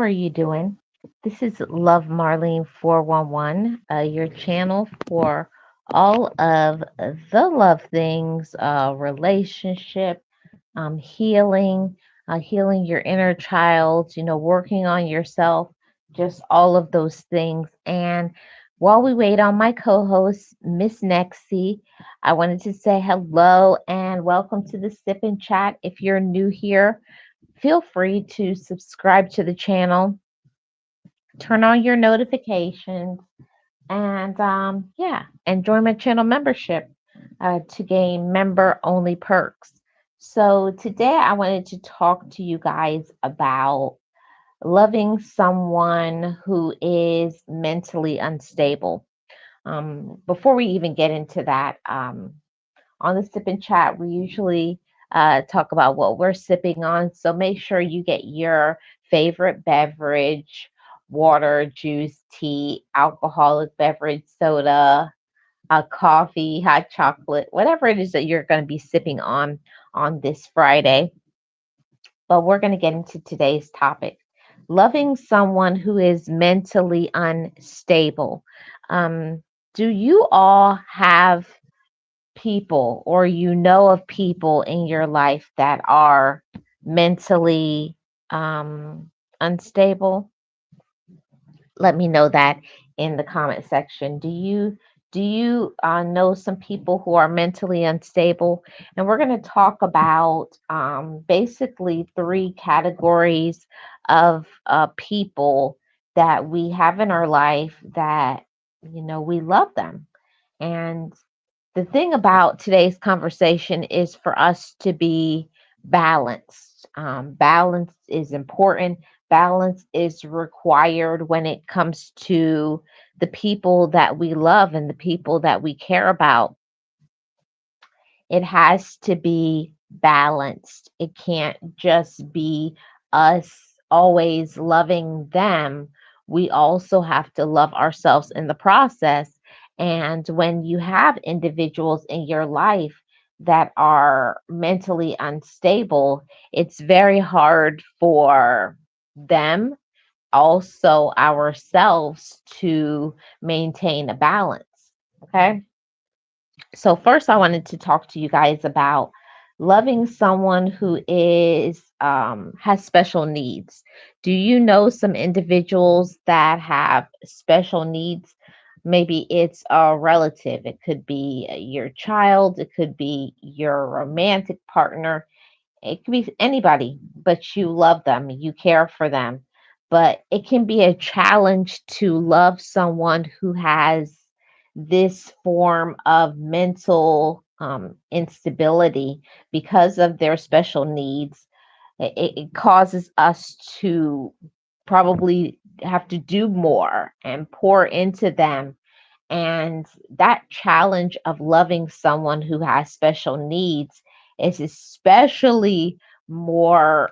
How are you doing? This is Love Marlene 411, your channel for all of the love things, relationship, healing, healing your inner child, working on yourself, just all of those things. And while we wait on my co host, Miss Nexie, I wanted to say hello and welcome to the Sip and Chat. If you're new here, feel free to subscribe to the channel, turn on your notifications, and yeah, and join my channel membership to gain member only perks. So, today I wanted to talk to you guys about loving someone who is mentally unstable. Before we even get into that, on the sip and chat, we usually talk about what we're sipping on. So make sure you get your favorite beverage, water, juice, tea, alcoholic beverage, soda, coffee, hot chocolate, whatever it is that you're going to be sipping on this Friday. But we're going to get into today's topic: loving someone who is mentally unstable. Um, do you all have people, or of people in your life that are mentally unstable? Let me know that in the comment section. Do you know some people who are mentally unstable? And we're going to talk about basically three categories of people that we have in our life that we love them. And the thing about today's conversation is for us to be balanced. Balance is important. Balance is required when it comes to the people that we love and the people that we care about. It has to be balanced. It can't just be us always loving them. We also have to love ourselves in the process. And when you have individuals in your life that are mentally unstable, it's very hard for them, also ourselves, to maintain a balance. Okay. So first, I wanted to talk to you guys about loving someone who is has special needs. Do you know some individuals that have special needs? Maybe it's a relative. It could be your child. It could be your romantic partner. It could be anybody, but you love them, you care for them. But it can be a challenge to love someone who has this form of mental instability because of their special needs. It causes us to probably have to do more and pour into them. And that challenge of loving someone who has special needs is especially more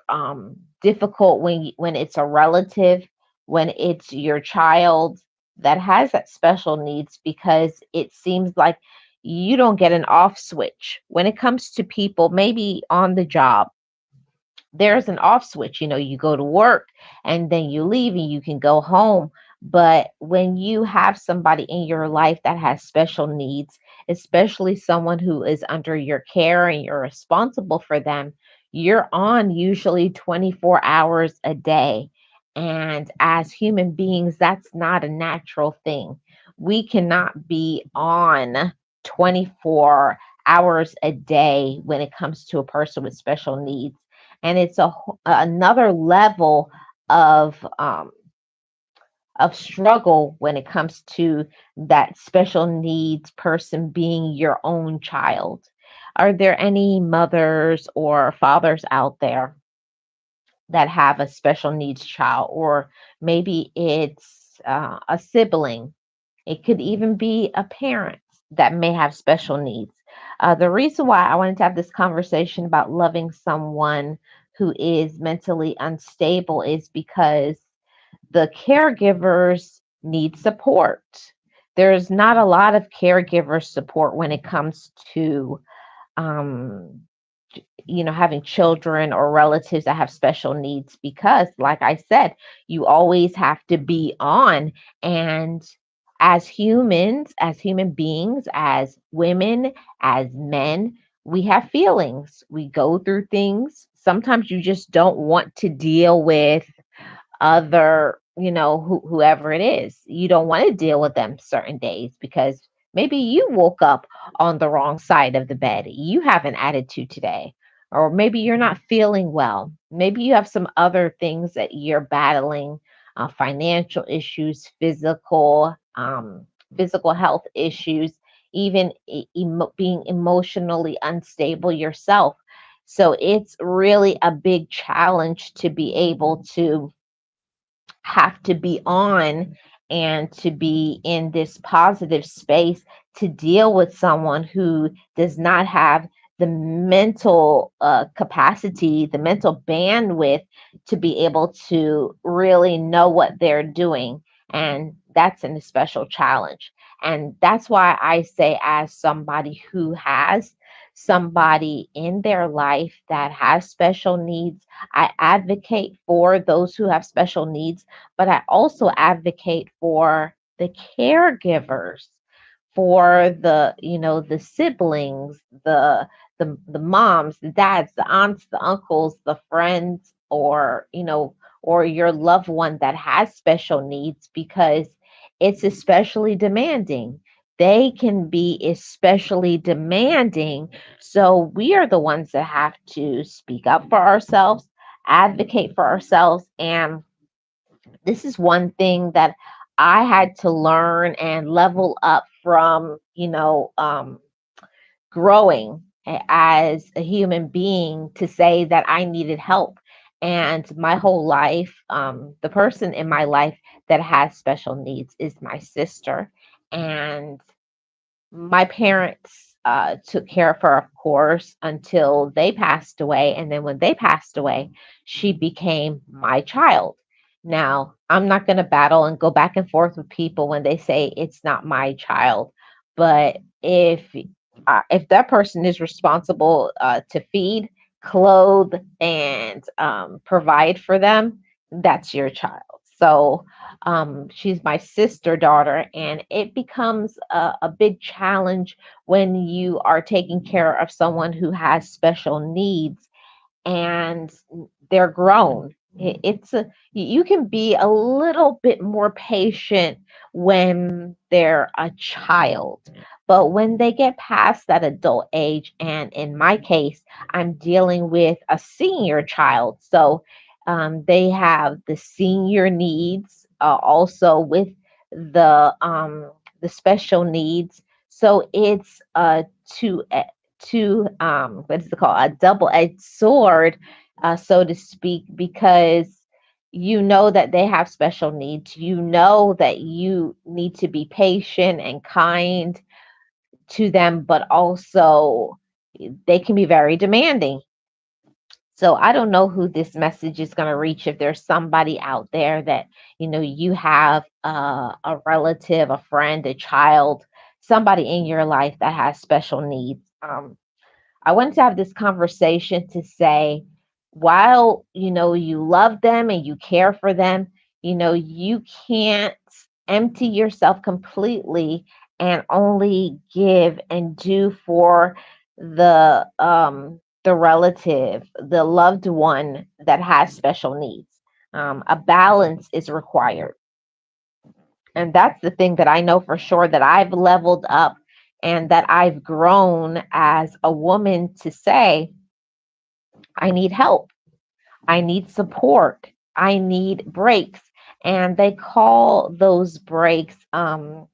difficult when it's a relative, when it's your child that has that special needs, because it seems like you don't get an off switch when it comes to people. Maybe on the job there's an off switch. You go to work and then you leave and you can go home. But when you have somebody in your life that has special needs, especially someone who is under your care and you're responsible for them, you're on usually 24 hours a day. And as human beings, that's not a natural thing. We cannot be on 24 hours a day when it comes to a person with special needs. And it's another level of struggle when it comes to that special needs person being your own child. Are there any mothers or fathers out there that have a special needs child? Or maybe it's a sibling. It could even be a parent that may have special needs. The reason why I wanted to have this conversation about loving someone who is mentally unstable is because the caregivers need support. There's not a lot of caregiver support when it comes to um, having children or relatives that have special needs, because like I said, you always have to be on. And as humans, as human beings, as women, as men, we have feelings, we go through things. Sometimes you just don't want to deal with other, whoever it is. You don't want to deal with them certain days because maybe you woke up on the wrong side of the bed. You have an attitude today, or maybe you're not feeling well. Maybe you have some other things that you're battling, financial issues, physical health issues, even being emotionally unstable yourself. So it's really a big challenge to be able to have to be on and to be in this positive space to deal with someone who does not have the mental capacity, the mental bandwidth to be able to really know what they're doing. And that's an special challenge. And that's why I say, as somebody who has somebody in their life that has special needs, I advocate for those who have special needs, but I also advocate for the caregivers, for the siblings, the moms, the dads, the aunts, the uncles, the friends, or your loved one that has special needs, because it's especially demanding. They can be especially demanding. So we are the ones that have to speak up for ourselves, advocate for ourselves. And this is one thing that I had to learn and level up from, growing as a human being, to say that I needed help. And my whole life, the person in my life that has special needs is my sister. And my parents took care of her, of course, until they passed away. And then when they passed away, she became my child. Now, I'm not going to battle and go back and forth with people when they say it's not my child. But if that person is responsible to feed, clothe, and provide for them, that's your child. So she's my sister daughter, and it becomes a big challenge when you are taking care of someone who has special needs and they're grown. You can be a little bit more patient when they're a child, but when they get past that adult age, and in my case, I'm dealing with a senior child, so they have the senior needs, also with the special needs. So it's what is it called, a double-edged sword, so to speak, because you know that they have special needs, you know that you need to be patient and kind to them, but also they can be very demanding. So I don't know who this message is going to reach. If there's somebody out there that you have a relative, a friend, a child, somebody in your life that has special needs, I wanted to have this conversation to say, while you love them and you care for them, you can't empty yourself completely and only give and do for the relative, the loved one that has special needs. A balance is required. And that's the thing that I know for sure, that I've leveled up and that I've grown as a woman, to say, I need help. I need support. I need breaks. And they call those breaks, I'm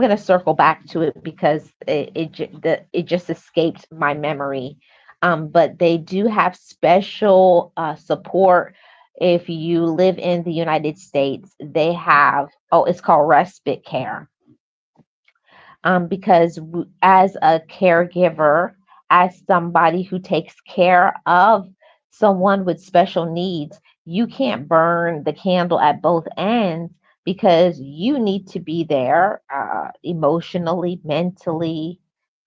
going to circle back to it because it just escaped my memory. But they do have special support. If you live in the United States, they have, oh, it's called respite care, because as a caregiver, as somebody who takes care of someone with special needs, you can't burn the candle at both ends, because you need to be there emotionally, mentally,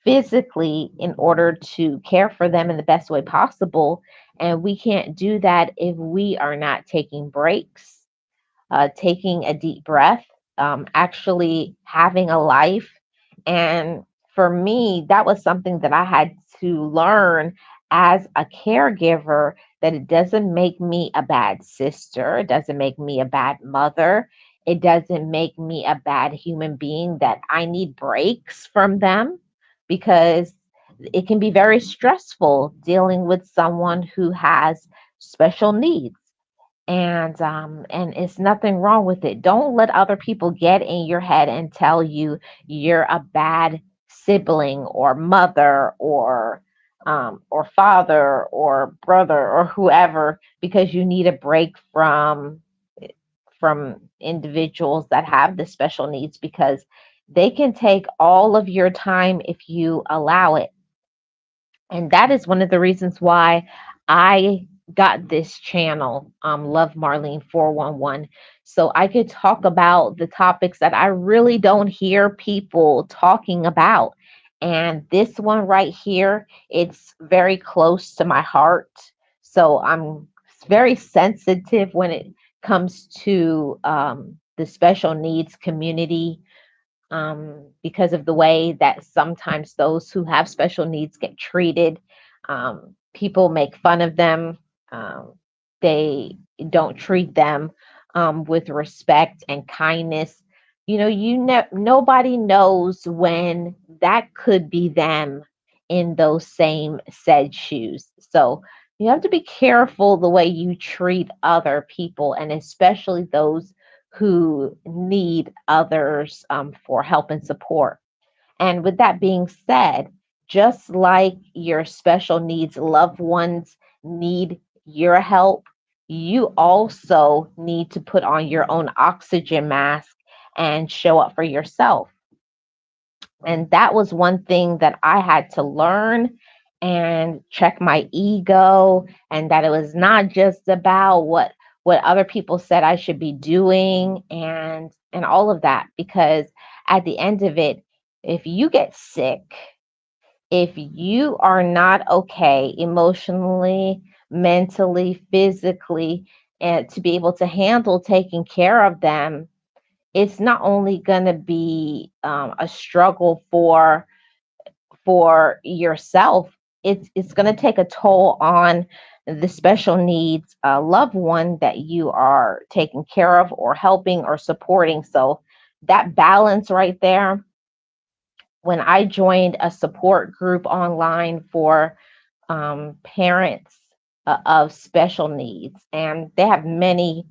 physically in order to care for them in the best way possible. And we can't do that if we are not taking breaks, taking a deep breath, actually having a life. And for me, that was something that I had to learn as a caregiver, that it doesn't make me a bad sister, it doesn't make me a bad mother, it doesn't make me a bad human being, that I need breaks from them, because it can be very stressful dealing with someone who has special needs. And it's nothing wrong with it. Don't let other people get in your head and tell you you're a bad sibling or mother or father or brother or whoever, because you need a break from individuals that have the special needs, because they can take all of your time if you allow it. And that is one of the reasons why I got this channel, Love Marlene 411, so I could talk about the topics that I really don't hear people talking about. And this one right here, it's very close to my heart. So I'm very sensitive when it comes to the special needs community, because of the way that sometimes those who have special needs get treated. People make fun of them. They don't treat them with respect and kindness. Nobody knows when that could be them in those same said shoes. So you have to be careful the way you treat other people, and especially those who need others for help and support. And with that being said, just like your special needs loved ones need your help, you also need to put on your own oxygen mask and show up for yourself. And that was one thing that I had to learn and check my ego, and that it was not just about what other people said I should be doing, and all of that, because at the end of it, if you get sick, if you are not okay emotionally, mentally, physically, and to be able to handle taking care of them, it's not only going to be a struggle for yourself, it's going to take a toll on the special needs loved one that you are taking care of or helping or supporting. So that balance right there, when I joined a support group online for parents of special needs, and they have many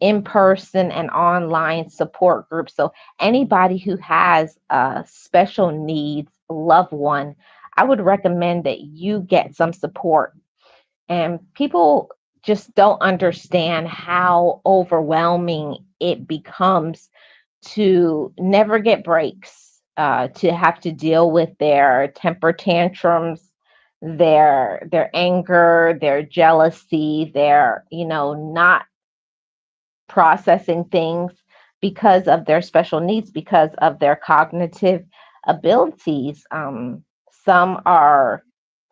in person and online support groups. So, anybody who has a special needs loved one, I would recommend that you get some support. And people just don't understand how overwhelming it becomes to never get breaks, to have to deal with their temper tantrums, their anger, their jealousy, their not processing things because of their special needs, because of their cognitive abilities. Some are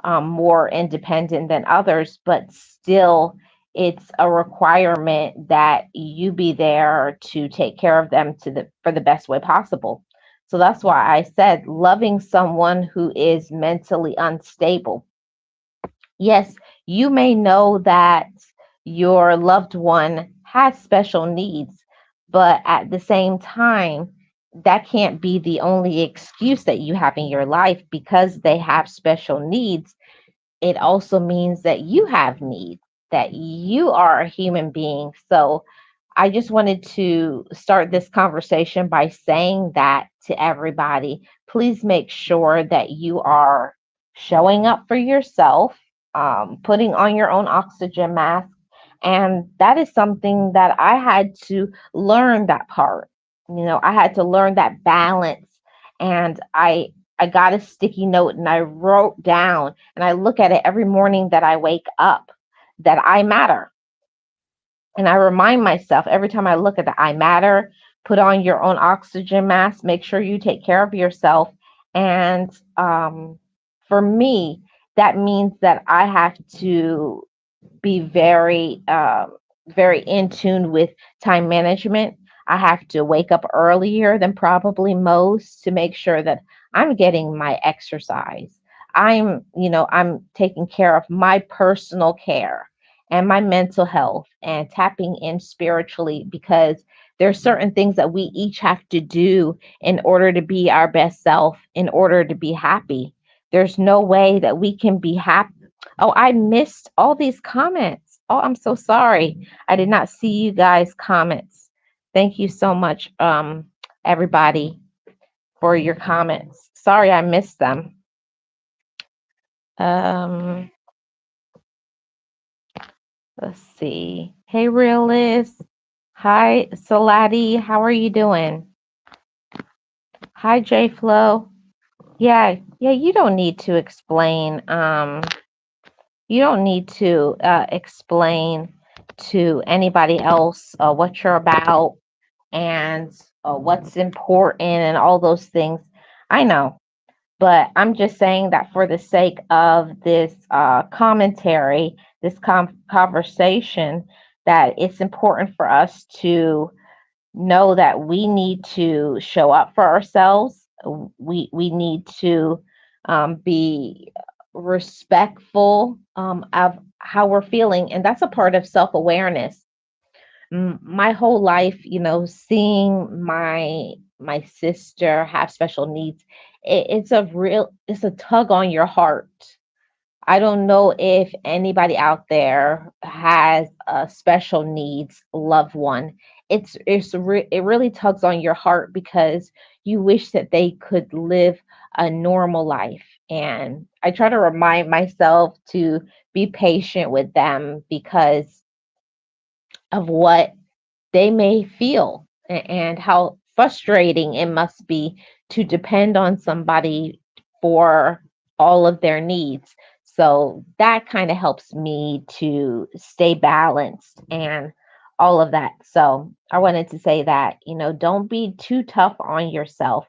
more independent than others, but still, it's a requirement that you be there to take care of them for the best way possible. So that's why I said loving someone who is mentally unstable. Yes, you may know that your loved one has special needs, but at the same time, that can't be the only excuse that you have in your life. Because they have special needs, it also means that you have needs, that you are a human being. So I just wanted to start this conversation by saying that to everybody. Please make sure that you are showing up for yourself, putting on your own oxygen mask. And that is something that I had to learn, that part. I had to learn that balance. And I got a sticky note and I wrote down, and I look at it every morning that I wake up, that I matter. And I remind myself every time I look at the I matter, put on your own oxygen mask, make sure you take care of yourself, And for me, that means that I have to be very in tune with time management. I have to wake up earlier than probably most to make sure that I'm getting my exercise. I'm taking care of my personal care and my mental health and tapping in spiritually, because there's certain things that we each have to do in order to be our best self, in order to be happy. There's no way that we can be happy. Oh, I missed all these comments. Oh, I'm so sorry. I did not see you guys' comments. Thank you so much, everybody, for your comments. Sorry I missed them. Um, let's see. Hey, Realist. Hi, Salati. How are you doing? Hi, J Flow. Yeah, yeah. You don't need to explain to anybody else what you're about and what's important and all those things. I know, but I'm just saying that for the sake of this commentary, this conversation, that it's important for us to know that we need to show up for ourselves. We need to be respectful of how we're feeling, and that's a part of self awareness. My whole life, seeing my sister have special needs, it's a tug on your heart. I don't know if anybody out there has a special needs loved one. It really tugs on your heart because you wish that they could live a normal life. And I try to remind myself to be patient with them because of what they may feel and how frustrating it must be to depend on somebody for all of their needs. So that kind of helps me to stay balanced and all of that. So I wanted to say that, don't be too tough on yourself.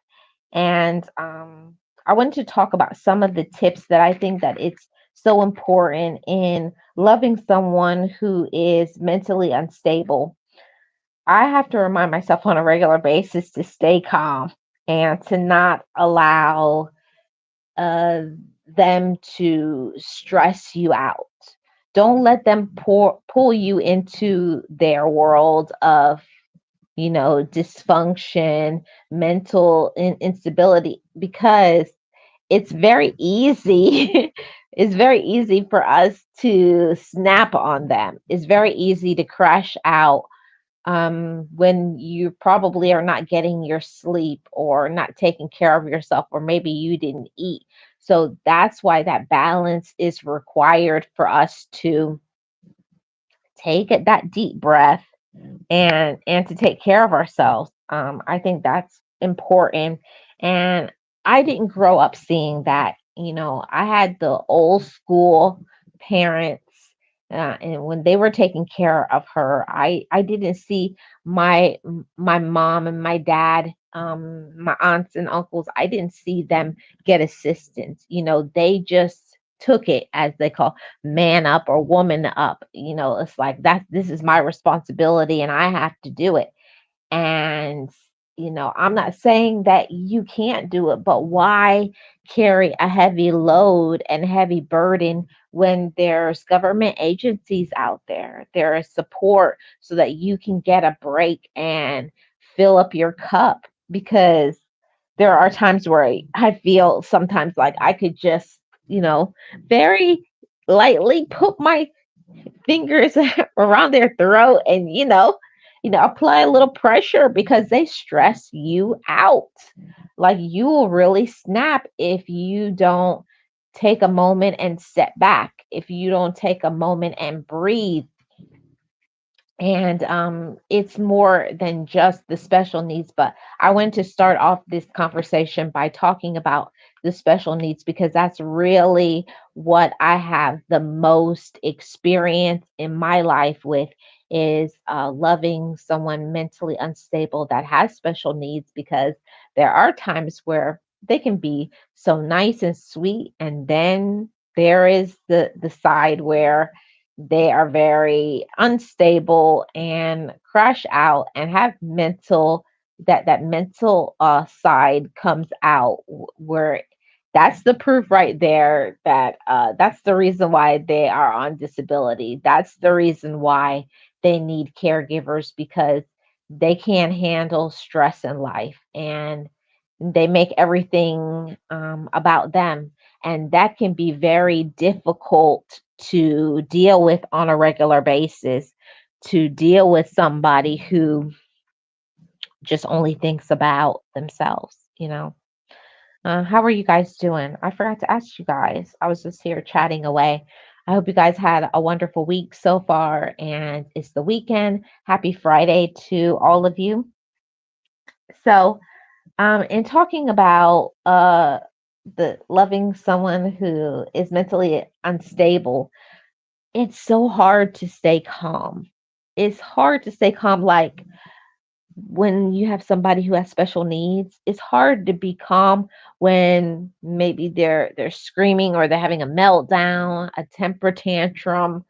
And I wanted to talk about some of the tips that I think that it's so important in loving someone who is mentally unstable. I have to remind myself on a regular basis to stay calm and to not allow uh, them to stress you out. Don't let them pull you into their world of, dysfunction, mental instability, because it's very easy. It's very easy for us to snap on them. It's very easy to crash out when you probably are not getting your sleep or not taking care of yourself, or maybe you didn't eat. So that's why that balance is required for us to that deep breath and to take care of ourselves. I think that's important. And I didn't grow up seeing that. I had the old school parents, and when they were taking care of her, I didn't see my mom and my dad, my aunts and uncles. I didn't see them get assistance. They just took it, as they call, man up or woman up. It's like that. This is my responsibility, and I have to do it. And, I'm not saying that you can't do it, but why carry a heavy load and heavy burden when there's government agencies out there? There is support so that you can get a break and fill up your cup, because there are times where I feel sometimes like I could just, very lightly put my fingers around their throat and apply a little pressure, because they stress you out. Like, you will really snap if you don't take a moment and step back, if you don't take a moment and breathe. And it's more than just the special needs, but I want to start off this conversation by talking about the special needs, because that's really what I have the most experience in my life with, is loving someone mentally unstable that has special needs, because there are times where they can be so nice and sweet, and then there is the side where they are very unstable and crash out and have mental that mental side comes out where that's the proof right there that that's the reason why they are on disability. That's the reason why they need caregivers, because they can't handle stress in life, and they make everything about them. And that can be very difficult to deal with on a regular basis, to deal with somebody who just only thinks about themselves, you know. How are you guys doing? I forgot to ask you guys. I was just here chatting away. I hope you guys had a wonderful week so far, and it's the weekend. Happy Friday to all of you. So, in talking about the loving someone who is mentally unstable, it's so hard to stay calm. It's hard to stay calm, like when you have somebody who has special needs. It's hard to be calm when maybe they're screaming or they're having a meltdown, a temper tantrum,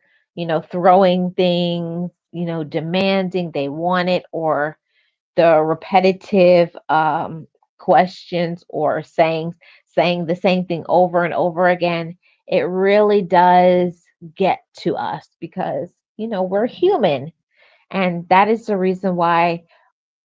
throwing things, demanding they want it, or the repetitive questions, or saying the same thing over and over again. It really does get to us because we're human, and that is the reason why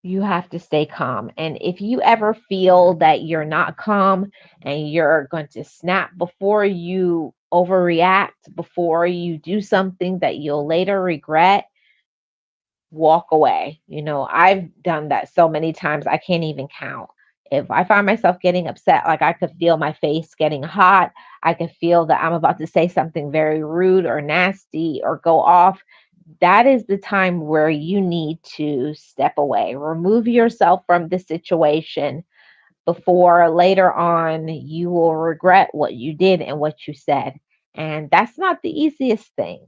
you have to stay calm. And if you ever feel that you're not calm and you're going to snap before you overreact, before you do something that you'll later regret, walk away. I've done that so many times, I can't even count. If I find myself getting upset, like I could feel my face getting hot, I could feel that I'm about to say something very rude or nasty or go off, that is the time where you need to step away, remove yourself from the situation before later on you will regret what you did and what you said. And that's not the easiest thing.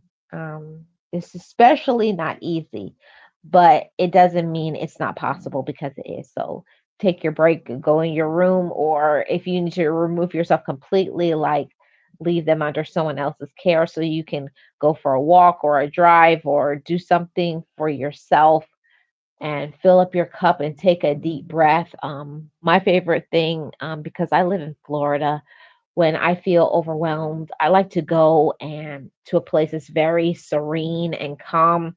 It's especially not easy, but it doesn't mean it's not possible, because it is. So take your break, go in your room, or if you need to remove yourself completely, like leave them under someone else's care so you can go for a walk or a drive or do something for yourself and fill up your cup and take a deep breath. My favorite thing, because I live in Florida, when I feel overwhelmed, I like to go and to a place that's very serene and calm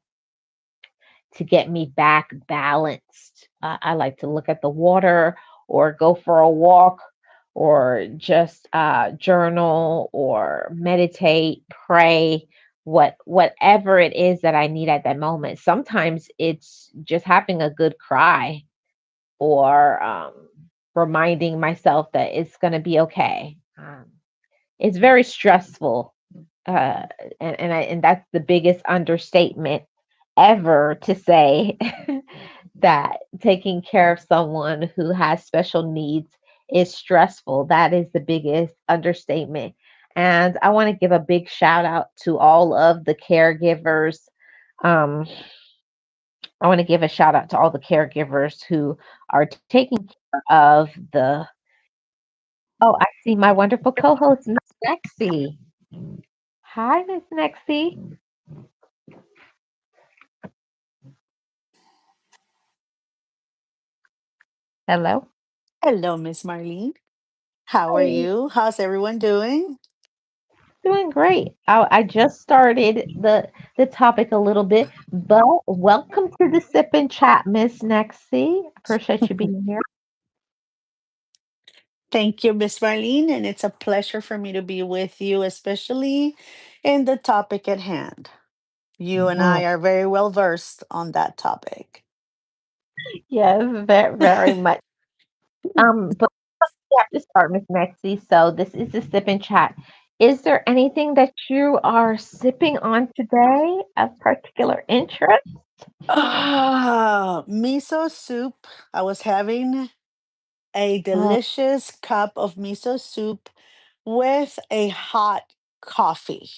to get me back balanced. I like to look at the water or go for a walk or just journal or meditate, pray, whatever it is that I need at that moment. Sometimes it's just having a good cry, or reminding myself that it's going to be okay. It's very stressful, uh, and that's the biggest understatement ever to say that taking care of someone who has special needs is stressful. That is the biggest understatement. And I want to give a big shout out to all of the caregivers. Um, I want to give a shout out to all the caregivers who are taking care of the. Oh, I see my wonderful co-host, Miss Lexi. Hi, Miss Lexi. Hello. Hello, Miss Marlene. How are Hi. you? How's everyone doing? Doing great. I just started the topic a little bit, but welcome to the sip and chat, Miss Nexie. Appreciate you being here. Thank you, Miss Marlene, and it's a pleasure for me to be with you, especially in the topic at hand. You and Mhm. I are very well versed on that topic. Yes, very, very much. But we have to start, Miss Nexie. So this is the sip and chat. Is there anything that you are sipping on today of particular interest? Miso soup. I was having a Oh, delicious cup of miso soup with a hot coffee.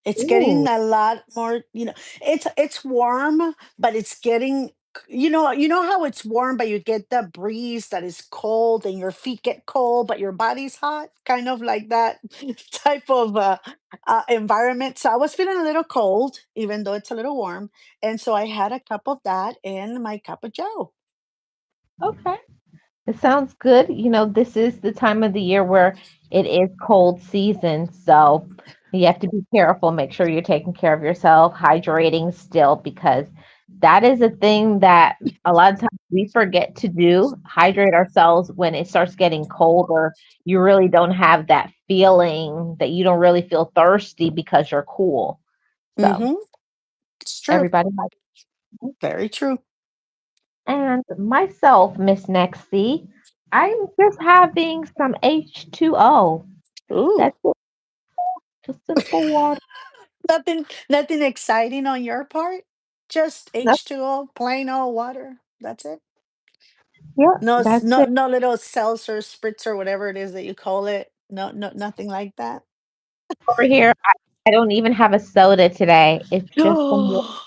It's getting ooh, a lot more, it's warm, but it's getting You know how it's warm, but you get the breeze that is cold, and your feet get cold, but your body's hot, kind of like that type of environment. So I was feeling a little cold, even though it's a little warm, and so I had a cup of that and my cup of Joe. Okay. It sounds good. This is the time of the year where it is cold season, so you have to be careful. Make sure you're taking care of yourself, hydrating still, because that is a thing that a lot of times we forget to do. Hydrate ourselves when it starts getting colder. You really don't have that feeling that you don't really feel thirsty because you're cool. So Mm-hmm. It's true. everybody, Very true. and myself, Miss Nexie, I'm just having some H2O. Ooh. That's it, just simple water. Nothing exciting on your part. Just That's, H2O, plain old water. That's it. yeah, No, that's no, it. no little seltzer, spritzer, whatever it is that you call it. No, no, nothing like that. Over here, I don't even have a soda today. It's just some water. Oh,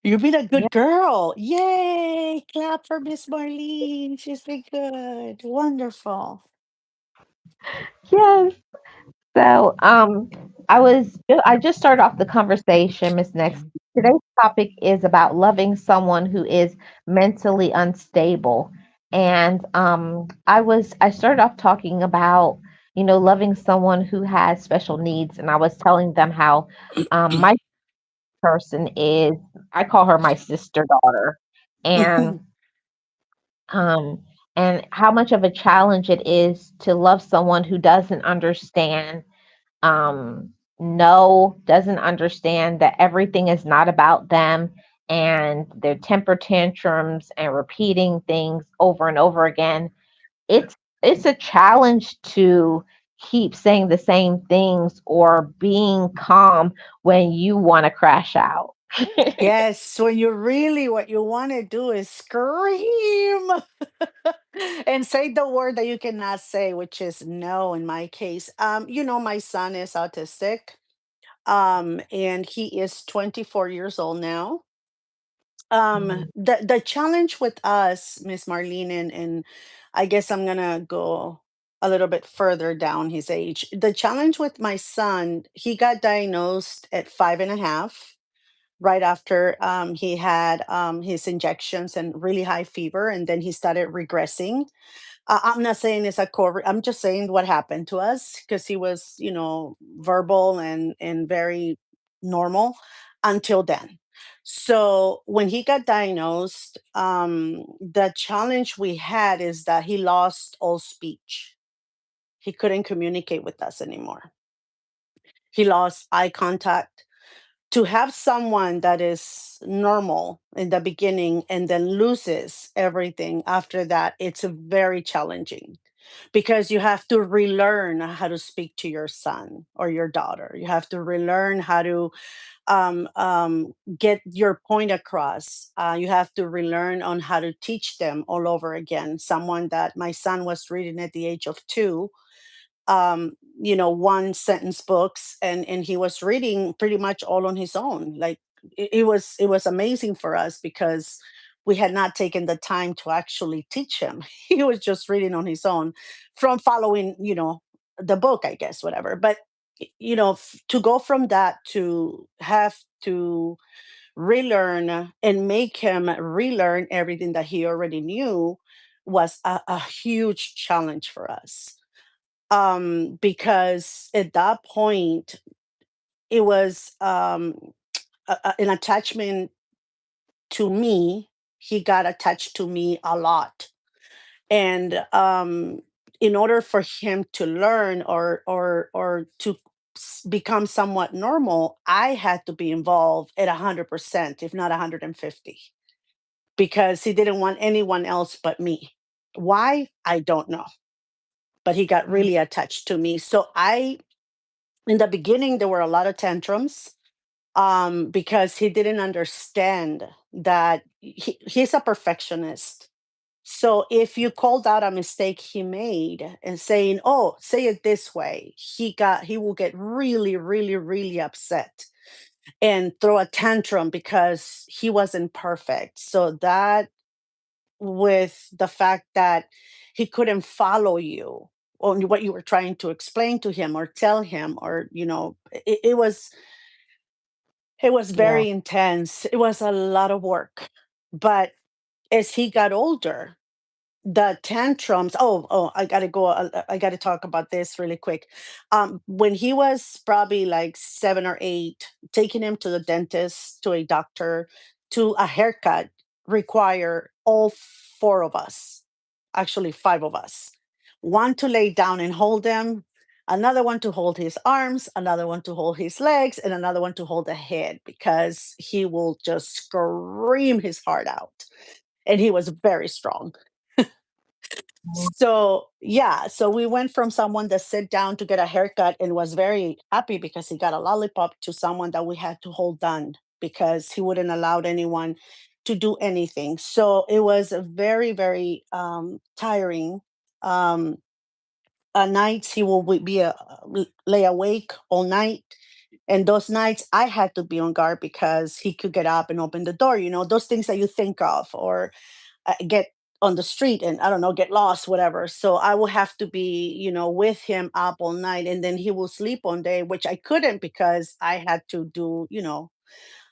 you've been a Yeah, good girl. Yay! Clap for Miss Marlene. She's been good. Wonderful. yes. So, I just started off the conversation, Miss Next. Today's topic is about loving someone who is mentally unstable. And I started off talking about, loving someone who has special needs. And I was telling them how my person is, I call her my sister daughter. And um and how much of a challenge it is to love someone who doesn't understand, no, doesn't understand that everything is not about them, and their temper tantrums and repeating things over and over again. It's a challenge to keep saying the same things or being calm when you want to crash out. Yes, when you really what you want to do is scream and say the word that you cannot say, which is no in my case. My son is autistic. And he is 24 years old now. Mm, The challenge with us, Miss Marlene, and I guess I'm gonna go a little bit further down his age. The challenge with my son, he got diagnosed at 5.5, right after he had his injections and really high fever, and then he started regressing. I'm not saying it's a core. I'm just saying what happened to us because he was, verbal and very normal until then. So when he got diagnosed, the challenge we had is that he lost all speech. He couldn't communicate with us anymore. He lost eye contact. To have someone that is normal in the beginning and then loses everything after that, it's very challenging because you have to relearn how to speak to your son or your daughter. You have to relearn how to get your point across. You have to relearn on how to teach them all over again. Someone that my son was reading at the age of 2, one sentence books, and he was reading pretty much all on his own. Like it was amazing for us because we had not taken the time to actually teach him. He was just reading on his own from following, the book, I guess, whatever. But to go from that to have to relearn and make him relearn everything that he already knew was a huge challenge for us, because at that point it was an attachment to me. He got attached to me a lot, and in order for him to learn or to become somewhat normal, I had to be involved at 100%, if not 150, because he didn't want anyone else but me. Why? I don't know, but he got mm, really attached to me. So I in the beginning there were a lot of tantrums, because he didn't understand that he's a perfectionist. So if you called out a mistake he made and saying, "Oh, say it this way," he will get really, really, really upset. and throw a tantrum because he wasn't perfect. So that, with the fact that he couldn't follow you on what you were trying to explain to him or tell him, or it was Yeah. very intense. It was a lot of work. But as he got older, the tantrums, I gotta go, I gotta talk about this really quick. When he was probably like 7 or 8, taking him to the dentist, to a doctor, to a haircut, require all 4 of us, actually 5 of us, one to lay down and hold him, another one to hold his arms, another one to hold his legs, and another one to hold the head, because he will just scream his heart out, and he was very strong. Mhm. So yeah, so we went from someone that sat down to get a haircut and was very happy because he got a lollipop, to someone that we had to hold down because he wouldn't allow anyone to do anything. So it was a very, very tiring. Um, Nights he will be lay awake all night, and those nights I had to be on guard because he could get up and open the door. Those things that you think of, or get on the street and, I don't know, get lost, whatever. So I will have to be, with him up all night, and then he will sleep one day, which I couldn't because I had to do,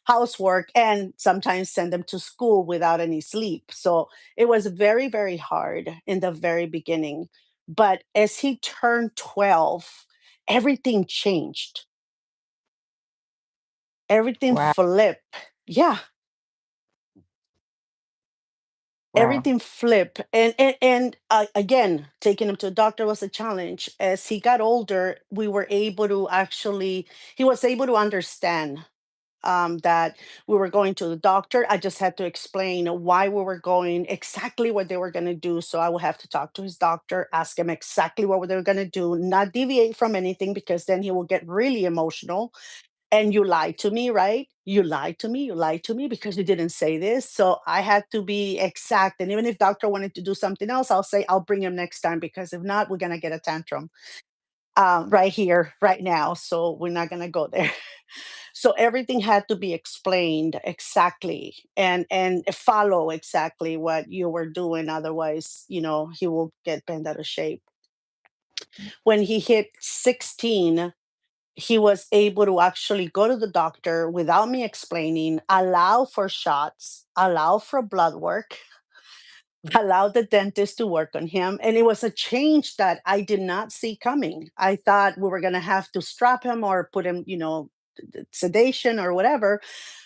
housework and sometimes send them to school without any sleep. So it was very, very hard in the very beginning. But as he turned 12, everything changed. Everything Wow. flipped. Yeah, Wow. everything flip. And again, taking him to a doctor was a challenge. As he got older, we were able to actually he was able to understand that we were going to the doctor. I just had to explain why we were going, exactly what they were going to do. So I would have to talk to his doctor, ask him exactly what they were going to do, not deviate from anything, because then he will get really emotional. And you lied to me, right? You lied to me because you didn't say this. So I had to be exact. And even if doctor wanted to do something else, I'll say I'll bring him next time, because if not, we're gonna get a tantrum right here, right now. So we're not gonna go there. So everything had to be explained exactly, and follow exactly what you were doing. Otherwise, he will get bent out of shape. When he hit 16, he was able to actually go to the doctor without me explaining, allow for shots, allow for blood work, allow the dentist to work on him. And it was a change that I did not see coming. I thought we were going to have to strap him or put him, sedation or whatever.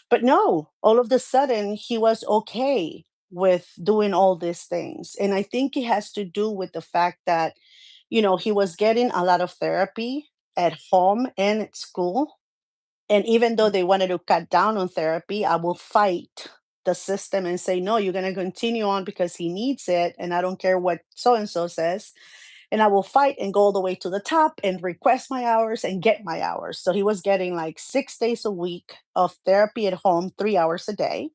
But no, all of a sudden, he was okay with doing all these things. And I think it has to do with the fact that, he was getting a lot of therapy at home and at school. And even though they wanted to cut down on therapy, I will fight the system and say, no, you're going to continue on because he needs it. And I don't care what so and so says. And I will fight and go all the way to the top and request my hours and get my hours. So he was getting like 6 days a week of therapy at home, 3 hours a day.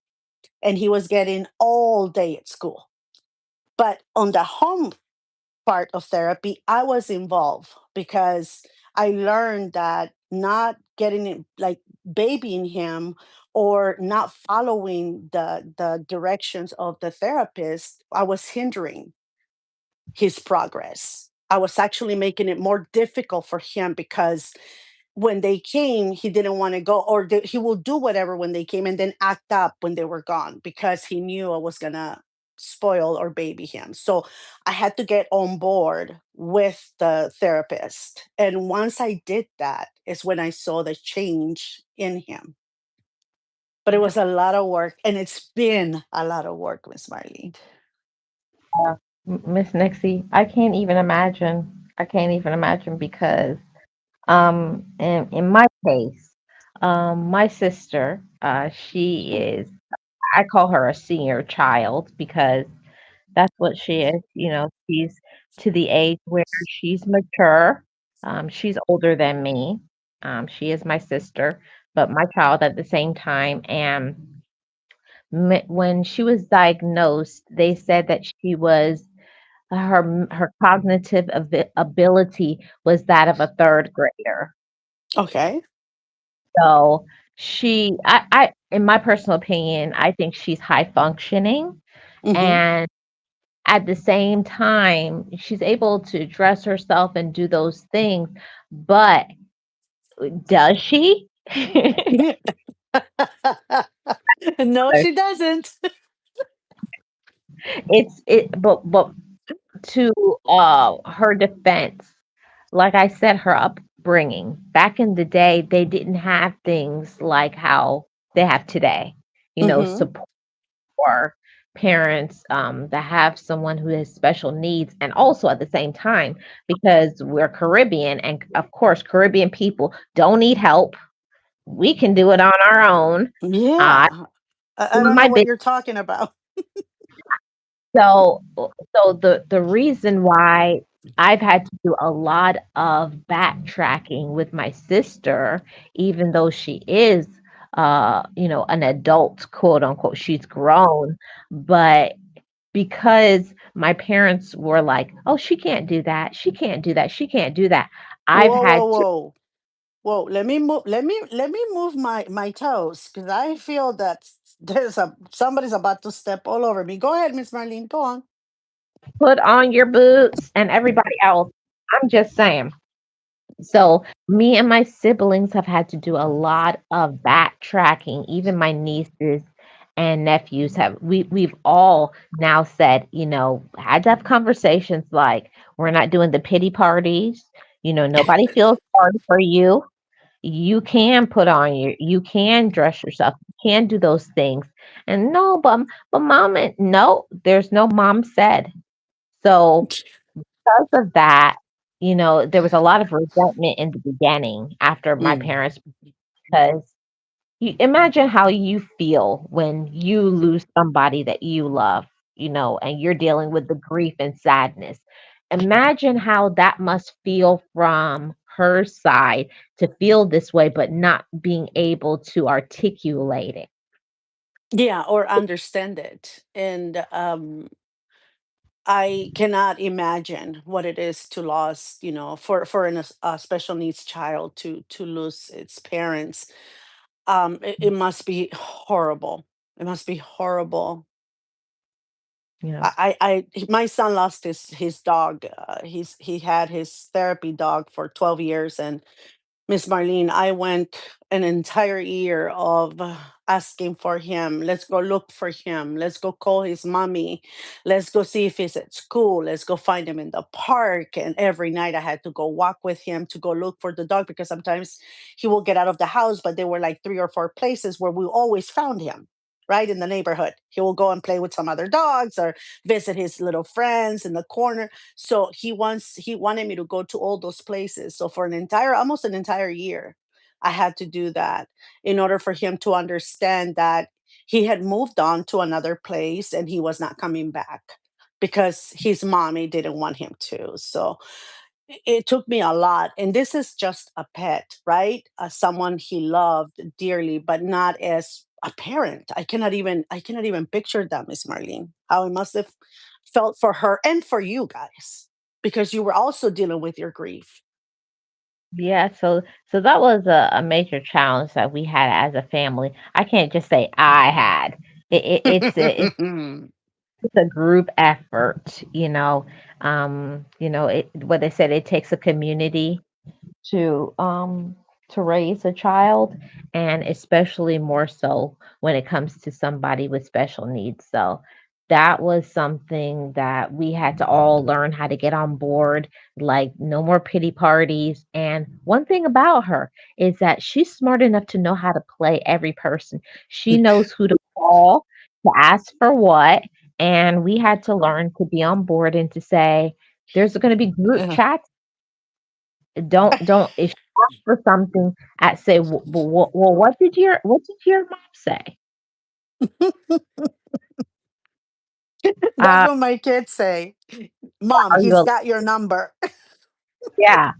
And he was getting all day at school. But on the home part of therapy, I was involved because I learned that not getting it, like babying him, or not following the directions of the therapist, I was hindering his progress. I was actually making it more difficult for him, because when they came, he didn't want to go, or he will do whatever when they came and then act up when they were gone, because he knew I was going to spoil or baby him. So I had to get on board with the therapist. And once I did that, is when I saw the change in him. But it Yeah. was a lot of work, and it's been a lot of work, Miss Marlene. Miss Nixie, I can't even imagine. I can't even imagine because in my case, my sister, she is, I call her a senior child because that's what she is. She's to the age where she's mature. She's older than me. She is my sister, but my child at the same time. And when she was diagnosed, they said that she was her cognitive ability was that of a third grader. Okay. So In my personal opinion, I think she's high functioning, Hmm. and at the same time, she's able to dress herself and do those things, but does she? No, she doesn't. But to her defense, like I said, her upbringing back in the day, they didn't have things like how they have today. Hmm. Support for parents that have someone who has special needs, and also at the same time, because we're Caribbean, and of course, Caribbean people don't need help. We can do it on our own. I Yeah. I do don't know my what big you're talking about. so the reason why I've had to do a lot of backtracking with my sister, even though she is an adult, quote unquote, she's grown, but because my parents were like, "Oh, she can't do that. She can't do that. She can't do that." I've Whoa, whoa, had to whoa. Whoa, let me move my toes because I feel that somebody's about to step all over me. Go ahead, Miss Marlene. Go on. put on your boots and everybody else. I'm just saying. So, me and my siblings have had to do a lot of backtracking. Even my nieces and nephews we've all now said, had to have conversations like, we're not doing the pity parties. Nobody feels sorry for you. You can dress yourself, you can do those things. And no, but mom, no, there's no mom said. So because of that, there was a lot of resentment in the beginning after my Mm. parents, because you imagine how you feel when you lose somebody that you love, and you're dealing with the grief and sadness. Imagine how that must feel from her side, to feel this way, but not being able to articulate it. Yeah, or understand it. And I cannot imagine what it is to lose, a special needs child to lose its parents. It must be horrible. It must be horrible. Yes. My son lost his dog. He had his therapy dog for 12 years, and Miss Marlene, I went an entire year of asking for him. Let's go look for him. Let's go call his mommy. Let's go see if he's at school. Let's go find him in the park. And every night I had to go walk with him to go look for the dog because sometimes he will get out of the house, but there were like three or four places where we always found him. Right in the neighborhood. He will go and play with some other dogs or visit his little friends in the corner. So he wanted me to go to all those places. So for almost an entire year, I had to do that in order for him to understand that he had moved on to another place and he was not coming back because his mommy didn't want him to. So it took me a lot. And this is just a pet, right? Someone he loved dearly, but not as a parent. I cannot even picture that, Miss Marlene. How it must have felt for her and for you guys, because you were also dealing with your grief. Yeah, so that was a major challenge that we had as a family. I can't just say I had. It's a group effort, what they said, it takes a community to raise a child, and especially more so when it comes to somebody with special needs. So that was something that we had to all learn how to get on board, like no more pity parties. And one thing about her is that she's smart enough to know how to play every person. She knows who to call to ask for what, and we had to learn to be on board and to say, there's going to be group Yeah. chats. Don't if she asks for something, at say, well, what did your mom say? That's Uh, what my kids say. Mom, are you he's a got your number. yeah.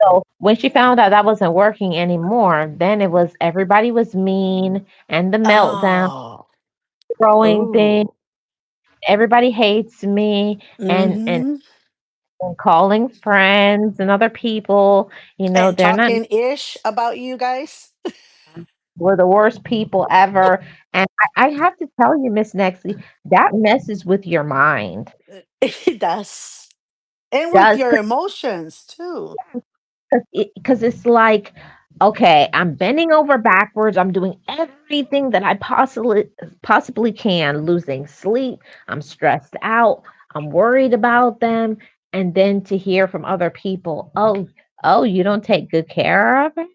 So when she found out that wasn't working anymore, then it was everybody was mean, and the meltdown, Oh. throwing things, Oh. everybody hates me, and Mm-hmm. calling friends and other people, And they're not. talking ish about you guys. were the worst people ever. And I have to tell you, Miss Nexley, that messes with your mind. It does. And with Does your emotions too. because it's like, okay, I'm bending over backwards. I'm doing everything that I possibly can, losing sleep. I'm stressed out. I'm worried about them. And then to hear from other people, oh, you don't take good care of it.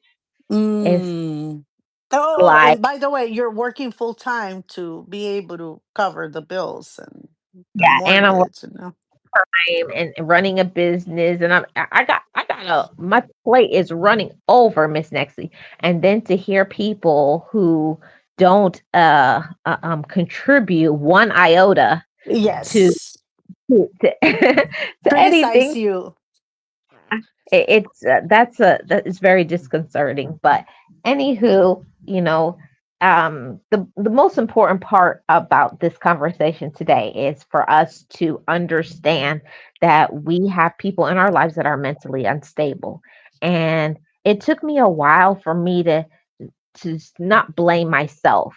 It's Mm. Oh, like, and by the way, you're working full time to be able to cover the bills and the yeah, and I'm mortgage, you know. and running a business, and I got my plate is running over, Miss Nexie. And then to hear people who don't contribute one iota to Yes. to, to Criticize anything, you. that is very disconcerting. But anywho, the most important part about this conversation today is for us to understand that we have people in our lives that are mentally unstable. And it took me a while for me to not blame myself,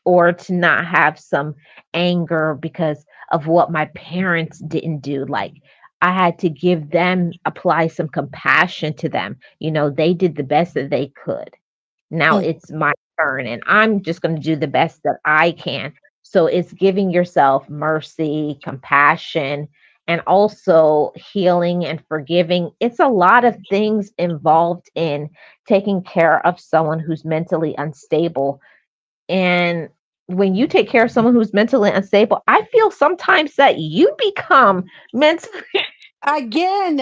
or to not have some anger because of what my parents didn't do. Like, I had to apply some compassion to them. They did the best that they could. Now Mm. it's my turn, and I'm just going to do the best that I can. So it's giving yourself mercy, compassion, and also healing and forgiving. It's a lot of things involved in taking care of someone who's mentally unstable. And when you take care of someone who's mentally unstable, I feel sometimes that you become mentally. Again,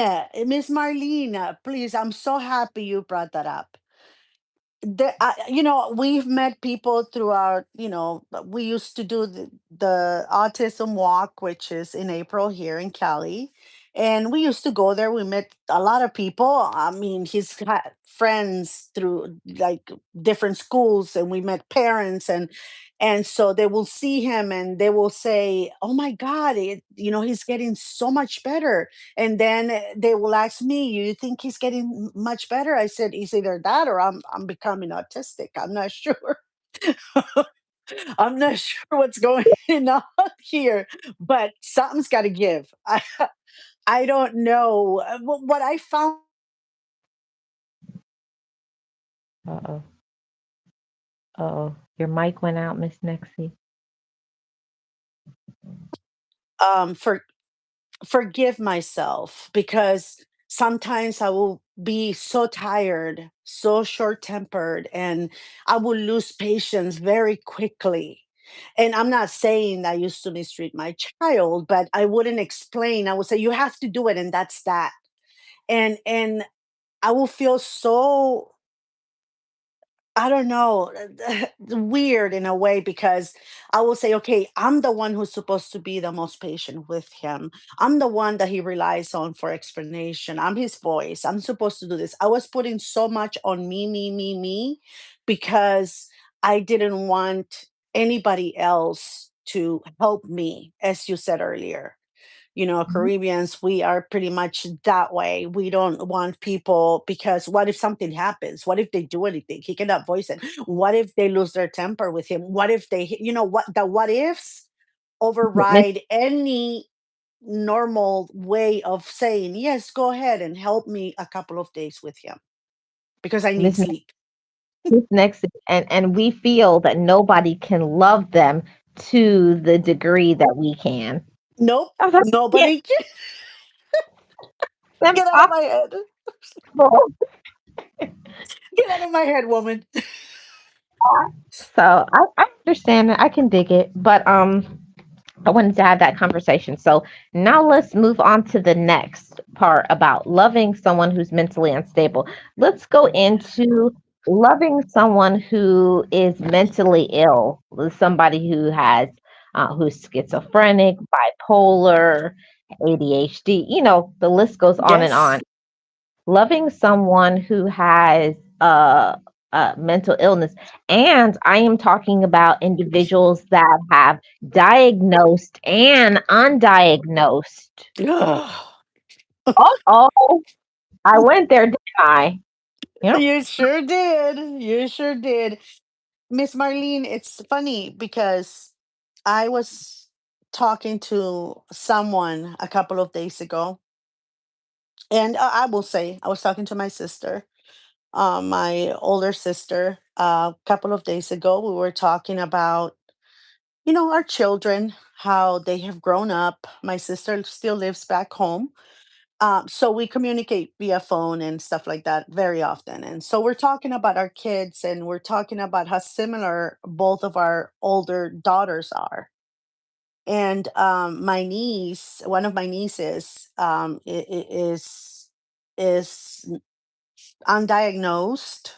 Miss Marlene, please, I'm so happy you brought that up. We've met people throughout, we used to do the autism walk, which is in April here in Cali. And we used to go there. We met a lot of people. I mean, he's got friends through like different schools, and we met parents, and so they will see him and they will say, "Oh my God, he's getting so much better." And then they will ask me, "You think he's getting much better?" I said, "It's either that or I'm becoming autistic. I'm not sure. I'm not sure what's going on here, but something's got to give." I don't know. What I found Uh-oh. Uh-oh. Your mic went out, Miss Nexie. for forgive myself, because sometimes I will be so tired, so short tempered, and I will lose patience very quickly. And I'm not saying I used to mistreat my child, but I wouldn't explain. I would say, "You have to do it," and that's that. And I will feel so, I don't know, weird in a way, because I will say, "Okay, I'm the one who's supposed to be the most patient with him. I'm the one that he relies on for explanation. I'm his voice. I'm supposed to do this." I was putting so much on me, because I didn't want anybody else to help me, as you said earlier. Mhm. Caribbeans, we are pretty much that way. We don't want people, because what if something happens? What if they do anything? He cannot voice it. What if they lose their temper with him? What if what ifs Miss override any normal way of saying, "Yes, go ahead and help me a couple of days with him because I need Miss sleep." Miss Nexie, and we feel that nobody can love them to the degree that we can. Nope. Oh, that's yeah, Nobody can. Get out of impossible. my head. Get out of my head, woman. So I understand that. I can dig it, but I wanted to have that conversation. So now let's move on to the next part about loving someone who's mentally unstable. Let's go into loving someone who is mentally ill, somebody who's schizophrenic, bipolar, ADHD. The list goes on and on. Yes. Loving someone who has mental illness. And I am talking about individuals that have diagnosed and undiagnosed. Ugh. Oh, I went there, didn't I? You know? You sure did. You sure did. Miss Marlene, it's funny because I was talking to someone a couple of days ago, and I will say I was talking to my sister, my older sister, a couple of days ago. We were talking about, our children, how they have grown up. My sister still lives back home. So we communicate via phone and stuff like that very often. And so we're talking about our kids, and we're talking about how similar both of our older daughters are. And my niece, one of my nieces, is undiagnosed,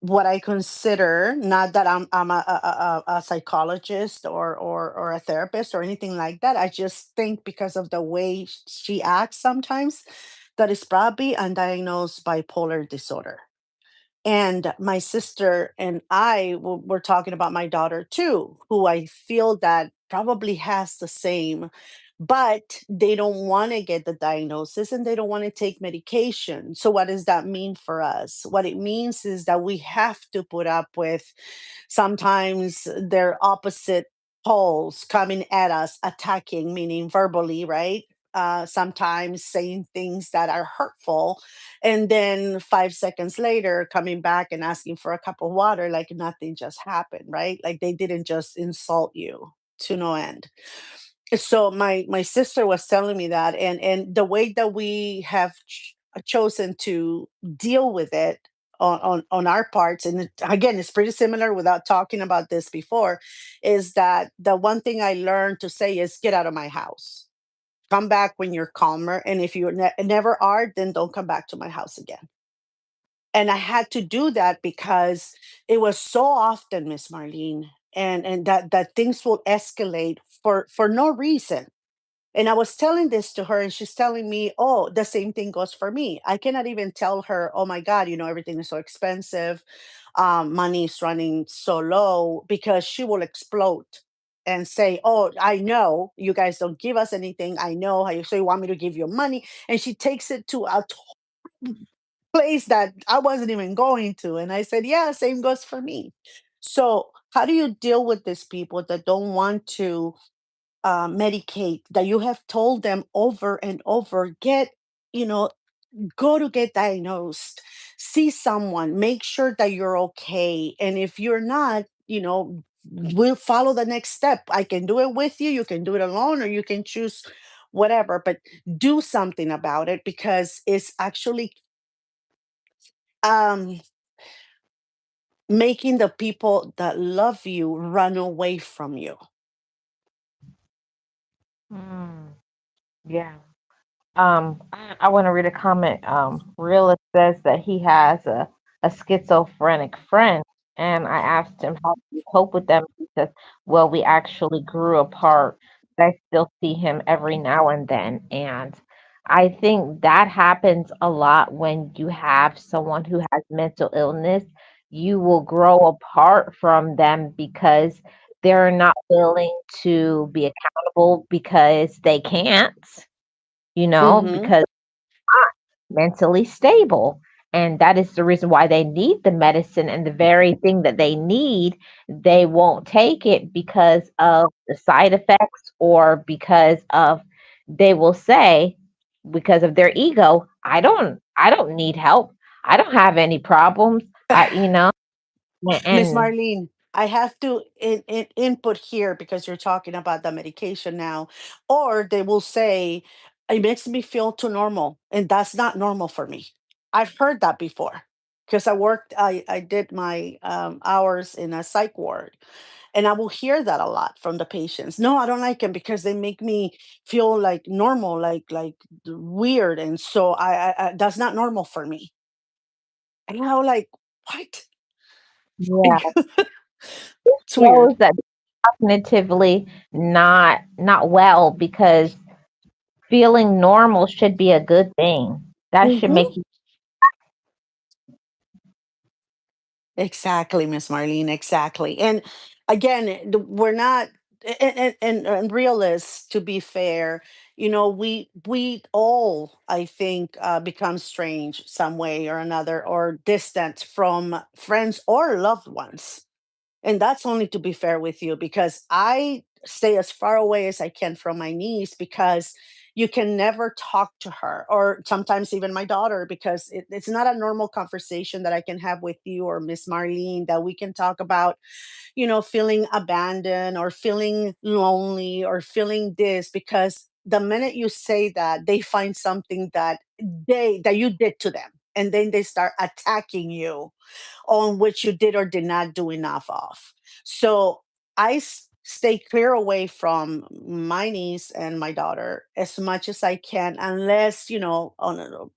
what I consider, not that I'm a psychologist or a therapist or anything like that. I just think because of the way she acts sometimes, that is probably undiagnosed bipolar disorder. And my sister and were talking about my daughter too, who I feel that probably has the same, but they don't want to get the diagnosis and they don't want to take medication. So, what does that mean for us? What it means is that we have to put up with sometimes their opposite poles coming at us, attacking, meaning verbally, right? Sometimes saying things that are hurtful, and then 5 seconds later coming back and asking for a cup of water like nothing just happened, right? Like they didn't just insult you to no end. So my sister was telling me that, and the way that we have chosen to deal with it on our parts, and again, it's pretty similar without talking about this before, is that the one thing I learned to say is get out of my house, come back when you're calmer, and if you never are, then don't come back to my house again. And I had to do that because it was so often, Miss Marlene, and that things will escalate for no reason. And I was telling this to her, and she's telling me, oh, the same thing goes for me. I cannot even tell her, oh my God, everything is so expensive. Money is running so low, because she will explode and say, oh, I know you guys don't give us anything. I know how you, so you want me to give you money. And she takes it to a place that I wasn't even going to. And I said, yeah, same goes for me. So, how do you deal with these people that don't want to medicate, that you have told them over and over, you know, go to get diagnosed, see someone, make sure that you're okay. And if you're not, we'll follow the next step. I can do it with you, you can do it alone, or you can choose whatever, but do something about it, because it's actually um making the people that love you run away from you. Mm, yeah. I want to read a comment. Realist says that he has a schizophrenic friend, and I asked him how do you cope with them. He says, "Well, we actually grew apart. But I still see him every now and then." And I think that happens a lot when you have someone who has mental illness. You will grow apart from them because they're not willing to be accountable because they can't, Hmm. because mentally stable. And that is the reason why they need the medicine, and the very thing that they need, they won't take it because of the side effects, or because of, they will say, because of their ego, I don't need help. I don't have any problems. Miss And Marlene, I have to input here because you're talking about the medication now. Or they will say, it makes me feel too normal. And that's not normal for me. I've heard that before because I did my hours in a psych ward. And I will hear that a lot from the patients. No, I don't like them because they make me feel like normal, like weird. And so that's not normal for me. And I'm like, what? yeah, It's weird. shows that cognitively not well, because feeling normal should be a good thing. That should Mhm. make you. Exactly, Miss Marlene, exactly. And again, we're not. and realists, to be fair, we all, I think, become strange some way or another, or distant from friends or loved ones. And that's only to be fair with you, because I stay as far away as I can from my niece, because you can never talk to her, or sometimes even my daughter, because it's not a normal conversation that I can have with you or Miss Marlene, that we can talk about, feeling abandoned or feeling lonely or feeling this, because the minute you say that, they find something that you did to them, and then they start attacking you on which you did or did not do enough of. So stay clear away from my niece and my daughter as much as I can, unless, on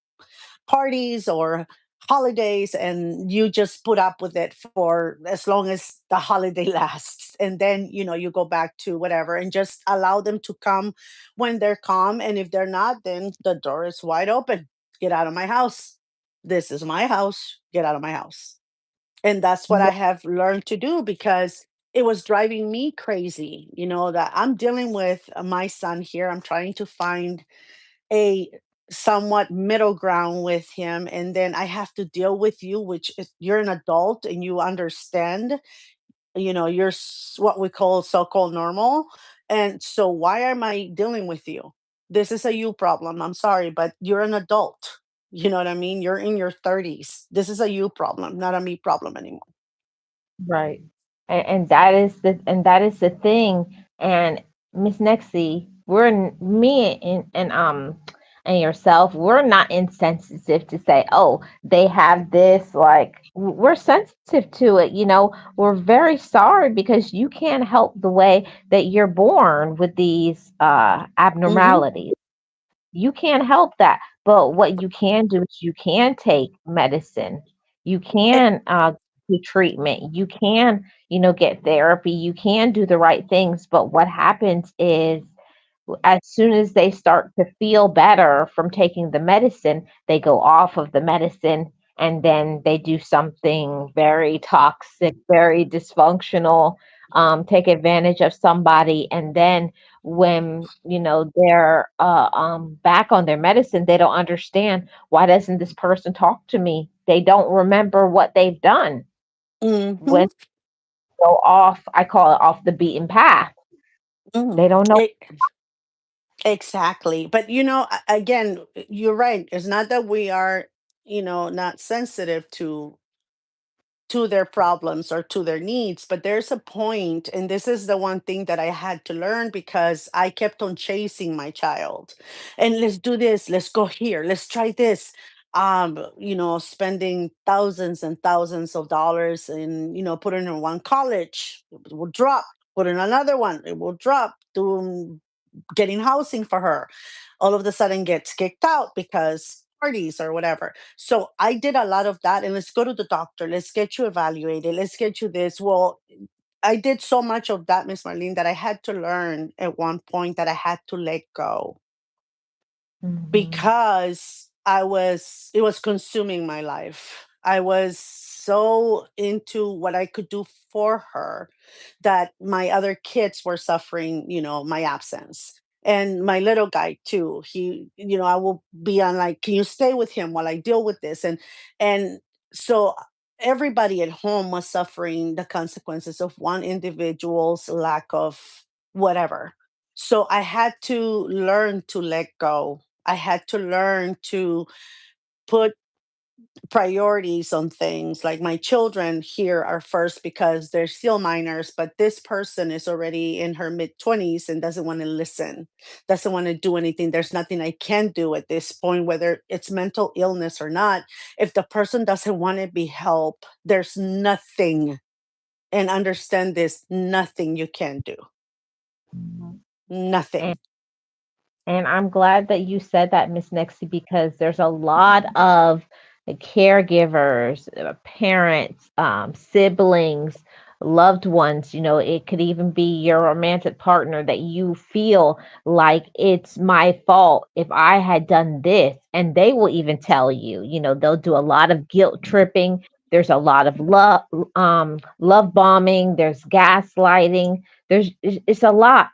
parties or holidays, and you just put up with it for as long as the holiday lasts, and then you go back to whatever, and just allow them to come when they're calm, and if they're not, then the door is wide open. Get out of my house. This is my house. Get out of my house. And that's what I have learned to do, because it was driving me crazy, that I'm dealing with my son here. I'm trying to find a somewhat middle ground with him, and then I have to deal with you, which is, you're an adult and you understand, you're what we call so-called normal. And so why am I dealing with you? This is a you problem. I'm sorry, but you're an adult. You know what I mean? You're in your 30s. This is a you problem, not a me problem anymore. Right. And that is the thing. And Miss Nexie, me and yourself, we're not insensitive to say, oh, they have this, like we're sensitive to it, we're very sorry because you can't help the way that you're born with these Mhm. abnormalities. You can't help that. But what you can do is you can take medicine. You E can do treatment. You can, get therapy. You can do the right things. But what happens is as soon as they start to feel better from taking the medicine, they go off of the medicine and then they do something very toxic, very dysfunctional, take advantage of somebody. And then when they're back on their medicine, they don't understand, why doesn't this person talk to me? They don't remember what they've done. Mhm, When they go off, I call it off the beaten path. mhm. They don't know. Exactly. But again, you're right. It's not that we are, not sensitive to their problems or to their needs, but there's a point, and this is the one thing that I had to learn, because I kept on chasing my child. And let's do this, let's go here, let's try this. Spending thousands and thousands of dollars, and putting in one college, it will drop, put in another one, it will drop, doing getting housing for her, all of a sudden gets kicked out because parties or whatever. So I did a lot of that. And let's go to the doctor, let's get you evaluated, let's get you this. Well, I did so much of that, Miss Marlene, that I had to learn at one point that I had to let go, Mhm. because it was consuming my life. I was so into what I could do for her, that my other kids were suffering, my absence. And my little guy too. I will be on, like, can you stay with him while I deal with this? And so everybody at home was suffering the consequences of one individual's lack of whatever. So I had to learn to let go. I had to learn to put priorities on things, like my children here are first, because they're still minors, but this person is already in her mid 20s and doesn't want to listen, doesn't want to do anything. There's nothing I can do at this point, whether it's mental illness or not. If the person doesn't want to be helped, there's nothing, and understand this, nothing you can do. Mhm. Nothing. And I'm glad that you said that, Miss Nixie, because there's a lot of caregivers, parents, siblings, loved ones. It could even be your romantic partner that you feel like it's my fault if I had done this. And they will even tell you, they'll do a lot of guilt tripping. There's a lot of love bombing. There's gaslighting. it's a lot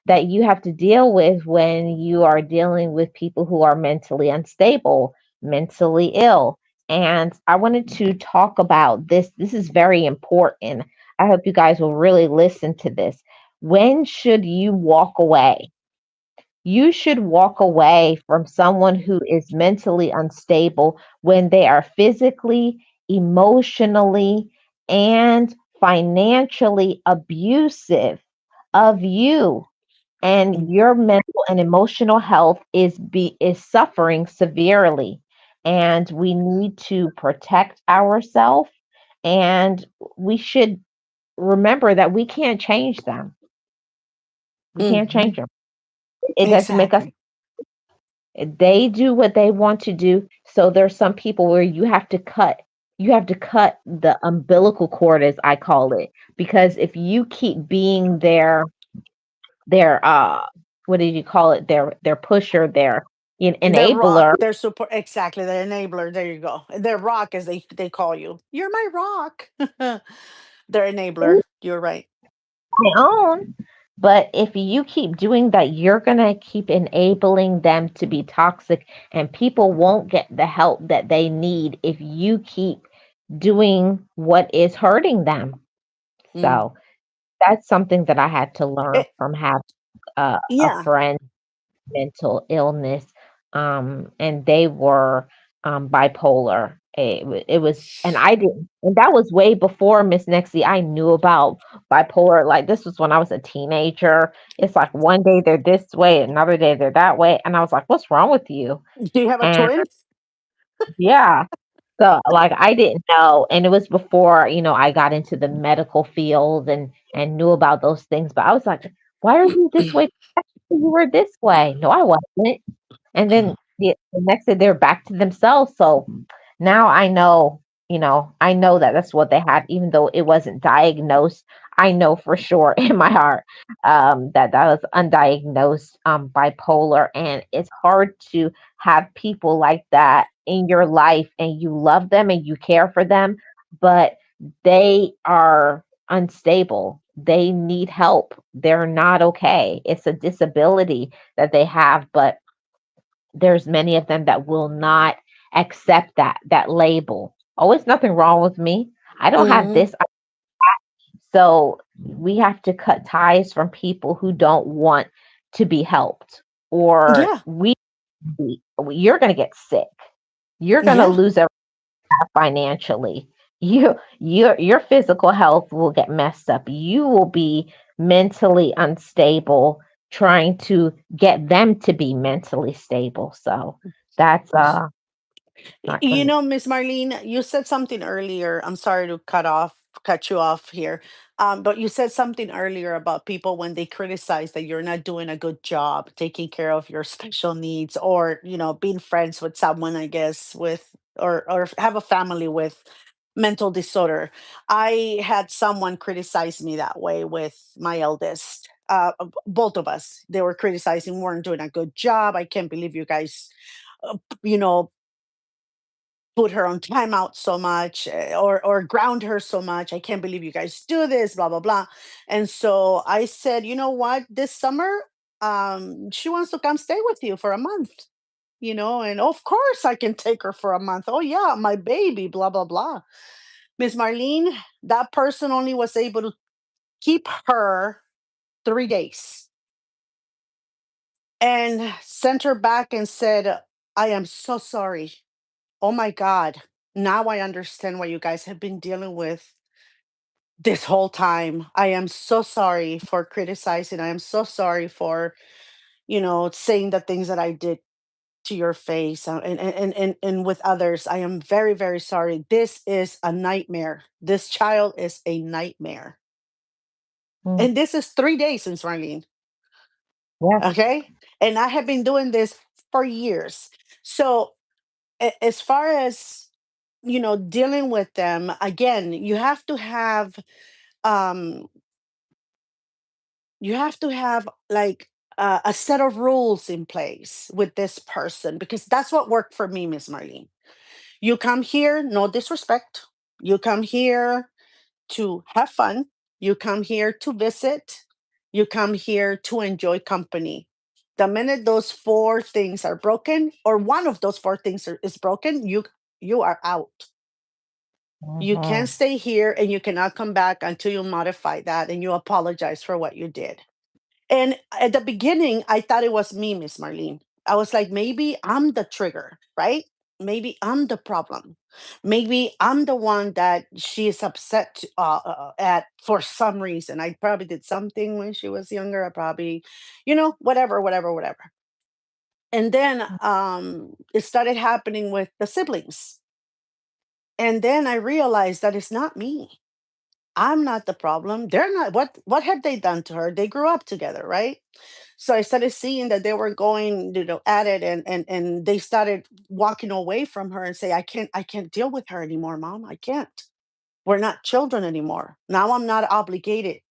that you have to deal with when you are dealing with people who are mentally unstable, mentally ill. And I wanted to talk about this. This is very important. I hope you guys will really listen to this. When should you walk away? You should walk away from someone who is mentally unstable when they are physically, emotionally, and financially abusive of you, and Mm, your mental and emotional health is suffering severely, and we need to protect ourselves, and we should remember that we can't change them. We can't change mhm. them. It doesn't make us. Exactly. They do what they want to do. So there's some people where you have to cut the umbilical cord, as I call it, because if you keep being their what did you call it? Their pusher, their The rock, enabler. their support, exactly, the enabler. There you go. The rock, as they call you. You're my rock. Their enabler. You're right. Their own. But if you keep doing that, you're going to keep enabling them to be toxic, and people won't get the help that they need if you keep doing what is hurting them. Mm. So that's something that I had to learn It, from having a yeah. friend mental illness, and they were bipolar. It was, and I didn't, and that was way before Miss Nexie. I knew about bipolar. Like this was when I was a teenager. It's like one day they're this way, another day they're that way, and I was like, "What's wrong with you?" Do you have a And twin? yeah, so like I didn't know, and it was before I got into the medical field and knew about those things. But I was like, "Why are you this way? You were this way." No, I wasn't. And then the next day they're back to themselves. So now I know that that's what they had, even though it wasn't diagnosed. I know for sure in my heart that that was undiagnosed bipolar, and it's hard to have people like that in your life, and you love them and you care for them, but they are unstable. They need help. They're not okay. It's a disability that they have, but there's many of them that will not accept that label. Oh, it's nothing wrong with me. I don't have Mhm. this. So we have to cut ties from people who don't want to be helped, or Yeah. you're going to get sick. You're going to Yeah. lose everything financially. Your physical health will get messed up. You will be mentally unstable trying to get them to be mentally stable. So that's not You great. know, Miss Marlene, you said something earlier. I'm sorry to cut you off here. But you said something earlier about people when they criticize that you're not doing a good job taking care of your special needs, or, being friends with someone, I guess, with, or have a family with mental disorder. I had someone criticize me that way with my eldest. Both of us, they were criticizing, we weren't doing a good job. I can't believe you guys, you know, put her on timeout so much, or ground her so much. I can't believe you guys do this, blah blah blah. And so I said, you know what, this summer, she wants to come stay with you for a month, and of course I can take her for a month. Oh yeah, my baby, blah blah blah. Miss Marlene, that person only was able to keep her 3 days and sent her back and said, I am so sorry. Oh my God. Now I understand what you guys have been dealing with this whole time. I am so sorry for criticizing. I am so sorry for, saying the things that I did to your face, and with others. I am very, very sorry. This is a nightmare. This child is a nightmare. Mm, And this is 3 days since Marlene. yes. Okay. And I have been doing this for years. So, as far as, dealing with them, again, um you have to have like a set of rules in place with this person, because that's what worked for me, Miss Marlene. You come here, no disrespect. You come here to have fun. You come here to visit. You come here to enjoy company. The minute those four things are broken, or one of those four things is broken, you are out. You can't Mhm. stay here, and you cannot come back until you modify that and you apologize for what you did. And at the beginning, I thought it was me, Miss Marlene. I was like, maybe I'm the trigger, right? Maybe I'm the problem. Maybe I'm the one that she is upset at for some reason. I probably did something when she was younger. I probably, whatever, whatever, whatever. And then it started happening with the siblings. And then I realized that it's not me. I'm not the problem. They're not. What have they done to her? They grew up together, right? So I started seeing that they were going, at it, and they started walking away from her and say, I can't deal with her anymore, mom. I can't. We're not children anymore. Now I'm not obligated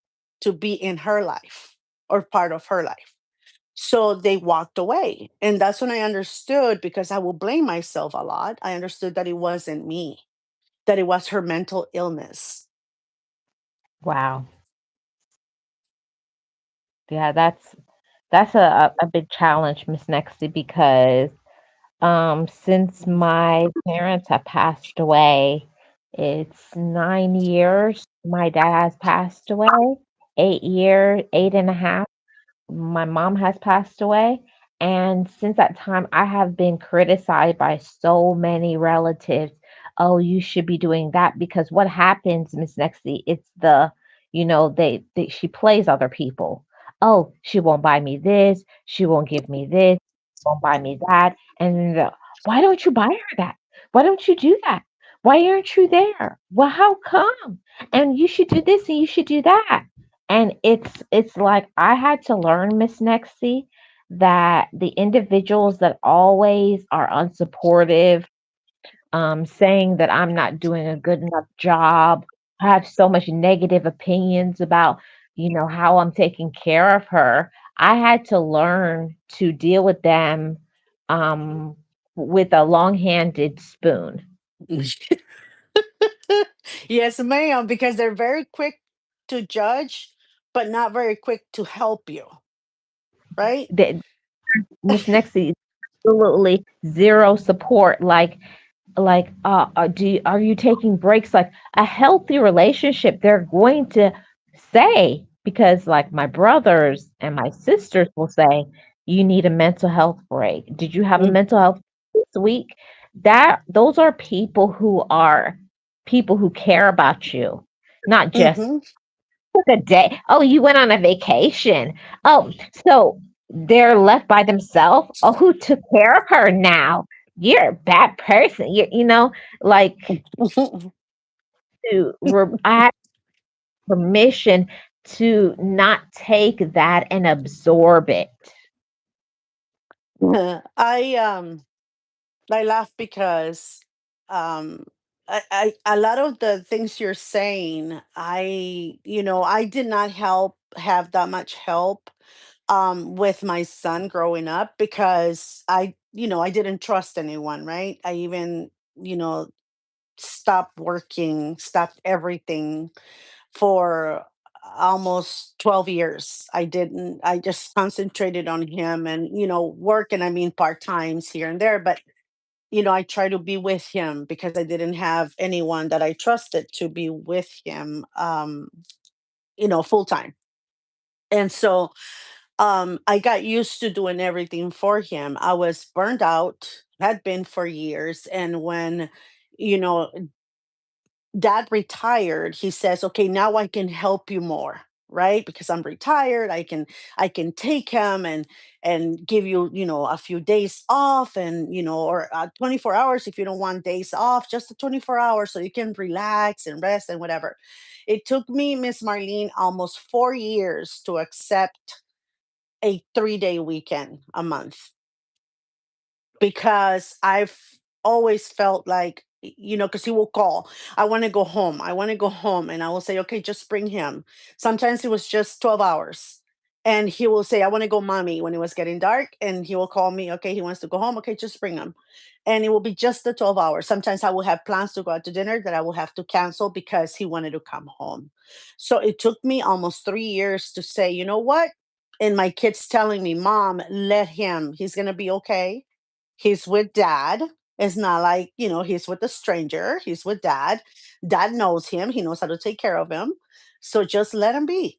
to be in her life or part of her life. So they walked away. And that's when I understood, because I will blame myself a lot. I understood that it wasn't me, that it was her mental illness. Wow. Yeah, that's a big challenge, Miss Nexty, because since my parents have passed away, it's 9 years. My dad has passed away. 8 years, eight and a half. My mom has passed away. And since that time, I have been criticized by so many relatives. Oh, you should be doing that because what happens, Miss Nexie, it's they she plays other people. Oh, she won't buy me this, she won't give me this, won't buy me that. And then why don't you buy her that? Why don't you do that? Why aren't you there? Well, how come? And you should do this and you should do that. And it's like I had to learn, Miss Nexie, that the individuals that always are unsupportive, saying that I'm not doing a good enough job, have so much negative opinions about, how I'm taking care of her. I had to learn to deal with them um, with a long-handed spoon. Yes, ma'am, because they're very quick to judge, but not very quick to help you, right? That Miss Nexie, absolutely zero support. Are you taking breaks? Like a healthy relationship, they're going to say, because like my brothers and my sisters will say, you need a mental health break. Did you have a mental health this week? That those are people who care about you, not just Mm-hmm. took a day. Oh, you went on a vacation. Oh, so they're left by themselves. Oh, who took care of her now? You're a bad person. Like I had permission to not take that and absorb it. I laugh because um a lot of the things you're saying, I did not help have that much help with my son growing up, because I didn't trust anyone, right? I even, you know, stopped working, stopped everything for almost 12 years. I just concentrated on him, and, work, and I mean part times here and there, but I try to be with him because I didn't have anyone that I trusted to be with him, full time. And so I got used to doing everything for him. I was burned out, had been for years. And when, you know, dad retired, he says, okay, now I can help you more, right? Because I'm retired, I can take him and give you, a few days off, and, or 24 hours if you don't want days off, just the 24 hours so you can relax and rest and whatever. It took me, Miss Marlene, almost 4 years to accept a 3-day weekend a month, because I've always felt like, because he will call, I want to go home, I want to go home. And I will say, okay, just bring him. Sometimes it was just 12 hours. And he will say, "I want to go, mommy," when it was getting dark. And he will call me, okay, he wants to go home. Okay, just bring him. And it will be just the 12 hours. Sometimes I will have plans to go out to dinner that I will have to cancel because he wanted to come home. So it took me almost 3 years to say, you know what? And my kids telling me, Mom, let him. He's going to be okay. He's with dad. It's not like, he's with a stranger. He's with dad. Dad knows him. He knows how to take care of him. So just let him be.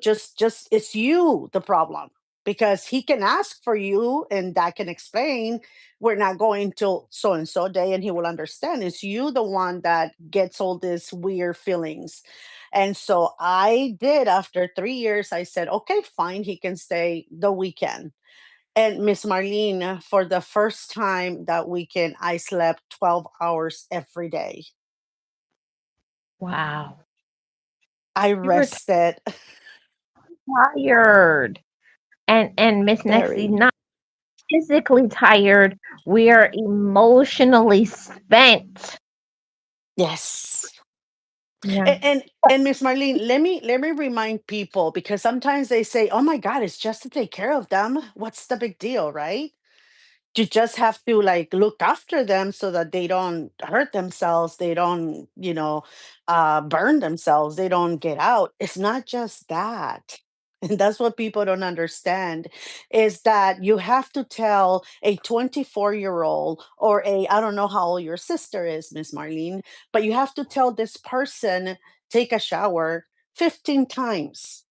Just it's you the problem, because he can ask for you and that can explain, we're not going till so and so day, and he will understand. It's you the one that gets all these weird feelings. And so I did, after 3 years, I said, okay, fine, he can stay the weekend. And Miss Marlene, for the first time that weekend, I slept 12 hours every day. Wow. I You were rested. tired. And Miss Nexie, Very. not physically tired. We are emotionally spent. Yes. Yeah. And Miss Marlene, let me remind people, because sometimes they say, "Oh my God, it's just to take care of them. What's the big deal, right?" You just have to like look after them so that they don't hurt themselves, they don't, burn themselves, they don't get out. It's not just that. And that's what people don't understand, is that you have to tell a 24-year-old, or a, I don't know how old your sister is, Miss Marlene, but you have to tell this person, take a shower 15 times,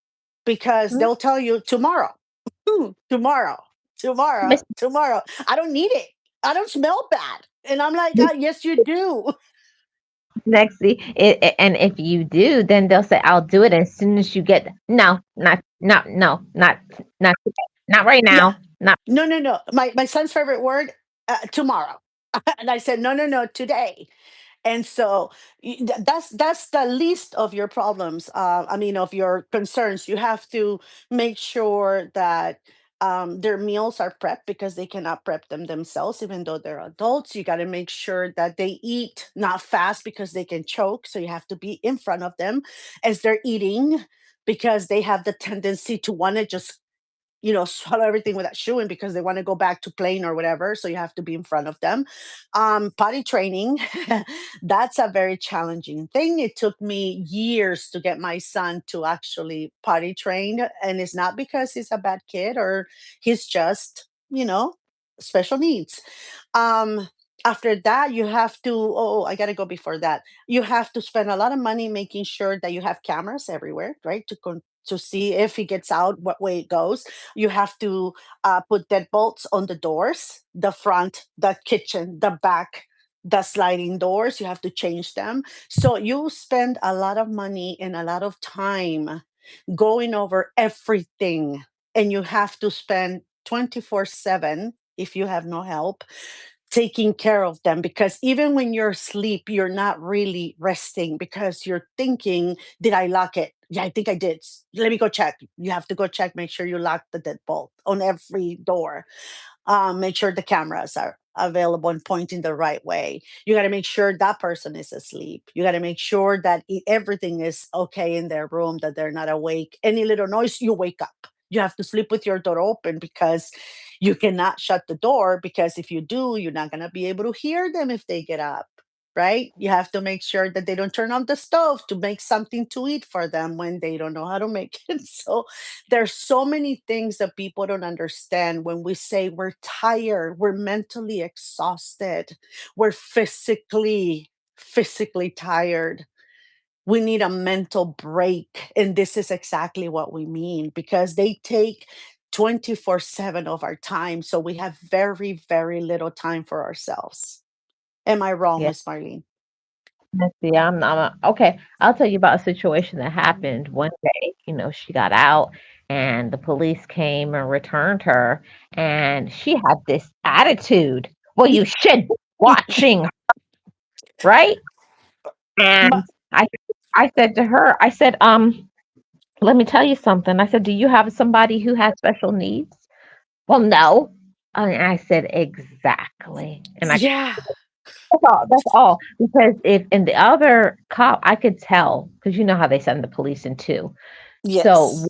because Mhm. they'll tell you tomorrow. Tomorrow, tomorrow, Miss tomorrow. I don't need it. I don't smell bad. And I'm like, Miss yes, you do. Nexie, and if you do, then they'll say, "I'll do it as soon as you get." No, not today, not right Yeah. now, not. No, no, no. My son's favorite word, tomorrow. And I said, no, no, no, today. And so that's the least of your problems. I mean, of your concerns. You have to make sure that their meals are prepped, because they cannot prep them themselves, even though they're adults. You got to make sure that they eat not fast, because they can choke. So you have to be in front of them as they're eating, because they have the tendency to want to just swallow everything without chewing, because they want to go back to playing or whatever. So you have to be in front of them. Potty training, that's a very challenging thing. It took me years to get my son to actually potty train. And it's not because he's a bad kid, or he's just, special needs. Um, After that, you have to, I got to go before that. You have to spend a lot of money making sure that you have cameras everywhere, right? To see if he gets out, what way it goes. You have to put deadbolts on the doors, the front, the kitchen, the back, the sliding doors. You have to change them. So you spend a lot of money and a lot of time going over everything. And you have to spend 24/7, if you have no help, taking care of them, because even when you're asleep, you're not really resting, because you're thinking, did I lock it? Yeah, I think I did. Let me go check. You have to go check, make sure you lock the deadbolt on every door. Make sure the cameras are available and pointing the right way. You got to make sure that person is asleep. You got to make sure that everything is okay in their room, that they're not awake. Any little noise, you wake up. You have to sleep with your door open, because you cannot shut the door, because if you do, you're not going to be able to hear them if they get up. Right? You have to make sure that they don't turn on the stove to make something to eat for them when they don't know how to make it. So there's so many things that people don't understand. When we say we're tired, we're mentally exhausted, we're physically tired. We need a mental break. And this is exactly what we mean, because they take 24/7 of our time. So we have very, very little time for ourselves. Am I wrong, Yeah. Miss Marlene? Let's see, okay. I'll tell you about a situation that happened one day. She got out and the police came and returned her, and she had this attitude. Well, you should be watching, right? Ma- And I said to her, I said, let me tell you something. I said, do you have somebody who has special needs? Well, no. And I said, exactly. And yeah. that's all. That's all. Because if in the other cop, I could tell, because you know how they send the police in two. So Yes.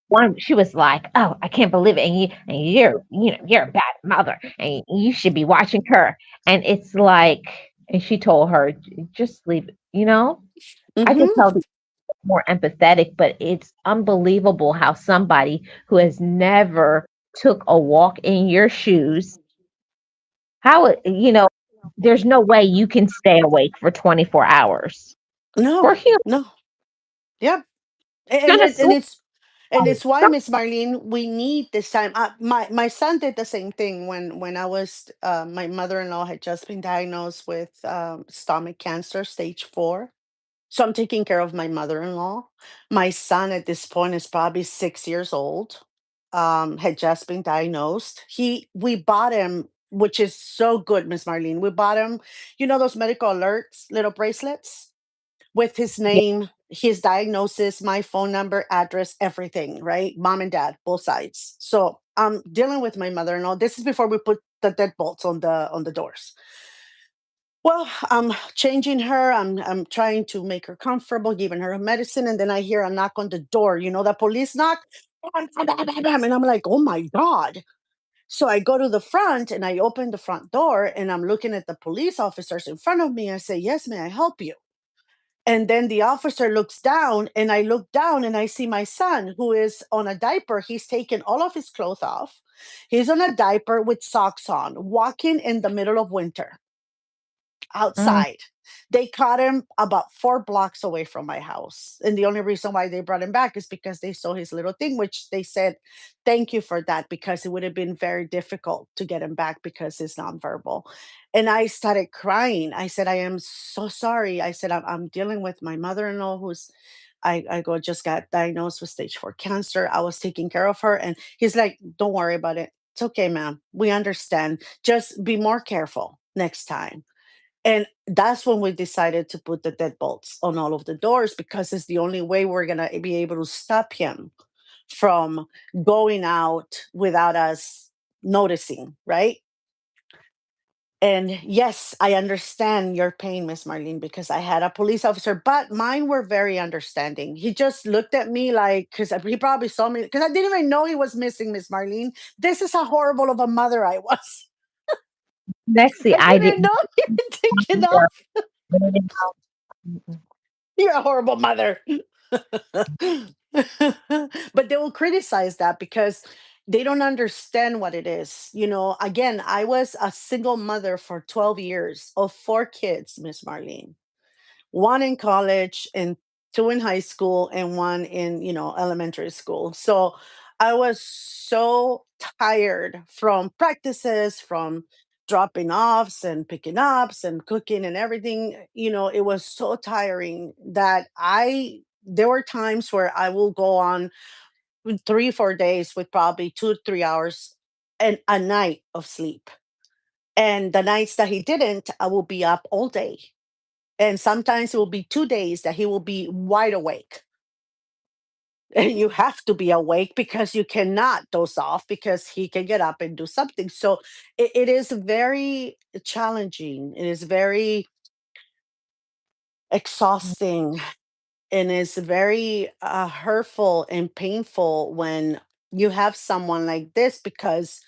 one, she was like, "Oh, I can't believe it, and you're a bad mother, and you should be watching her." And it's like, and she told her, "Just leave it." I could Mhm. tell that more empathetic, but it's unbelievable how somebody who has never took a walk in your shoes, how there's no way you can stay awake for 24 hours. No, We're human. no. Yep. Gonna And sleep. it's why, Miss Marlene, we need this time. My son did the same thing when I was my mother-in-law had just been diagnosed with stomach cancer, stage 4. So I'm taking care of my mother-in-law. My son at this point is probably 6 years old. Had just been diagnosed. We bought him, which is so good, Miss Marlene. We bought him, those medical alerts, little bracelets with his Yeah. name, his diagnosis, my phone number, address, everything, right? Mom and dad, both sides. So I'm dealing with my mother-in-law. This is before we put the deadbolts on the doors. Well, I'm changing her. I'm trying to make her comfortable, giving her medicine, and then I hear a knock on the door. The police knock, bam, bam, bam, bam, bam, and I'm like, oh my god. So I go to the front and I open the front door and I'm looking at the police officers in front of me. I say, yes, may I help you? And then the officer looks down, and I look down and I see my son who is on a diaper. He's taken all of his clothes off. He's on a diaper with socks on, walking in the middle of winter Mm, outside. They caught him about 4 blocks away from my house. And the only reason why they brought him back is because they saw his little thing, which they said, thank you for that, because it would have been very difficult to get him back because he's nonverbal. And I started crying. I said, I am so sorry. I said, I'm dealing with my mother in law who's. I go just got diagnosed with stage 4 cancer. I was taking care of her. And he's like, don't worry about it. It's okay, ma'am. We understand. Just be more careful next time. And that's when we decided to put the deadbolts on all of the doors because it's the only way we're going to be able to stop him from going out without us noticing, right? And yes, I understand your pain, Miss Marlene, because I had a police officer, but mine were very understanding. He just looked at me like, because he probably saw me, because I didn't even know he was missing, Miss Marlene. This is how horrible of a mother I was. that's the I idea. didn't know he had taken off. You're a horrible mother. But they will criticize that because they don't understand what it is. Again, I was a single mother for 12 years of 4 kids, Miss Marlene. One in college and two in high school and one in, elementary school. So I was so tired from practices, from dropping offs and picking ups and cooking and everything. It was so tiring that there were times where I will go on 3, 4 days with probably 2, 3 hours and a night of sleep. And the nights that he didn't, I will be up all day, and sometimes it will be 2 days that he will be wide awake. And you have to be awake because you cannot doze off because he can get up and do something. So it is very challenging. It is very exhausting, and it's very hurtful and painful when you have someone like this because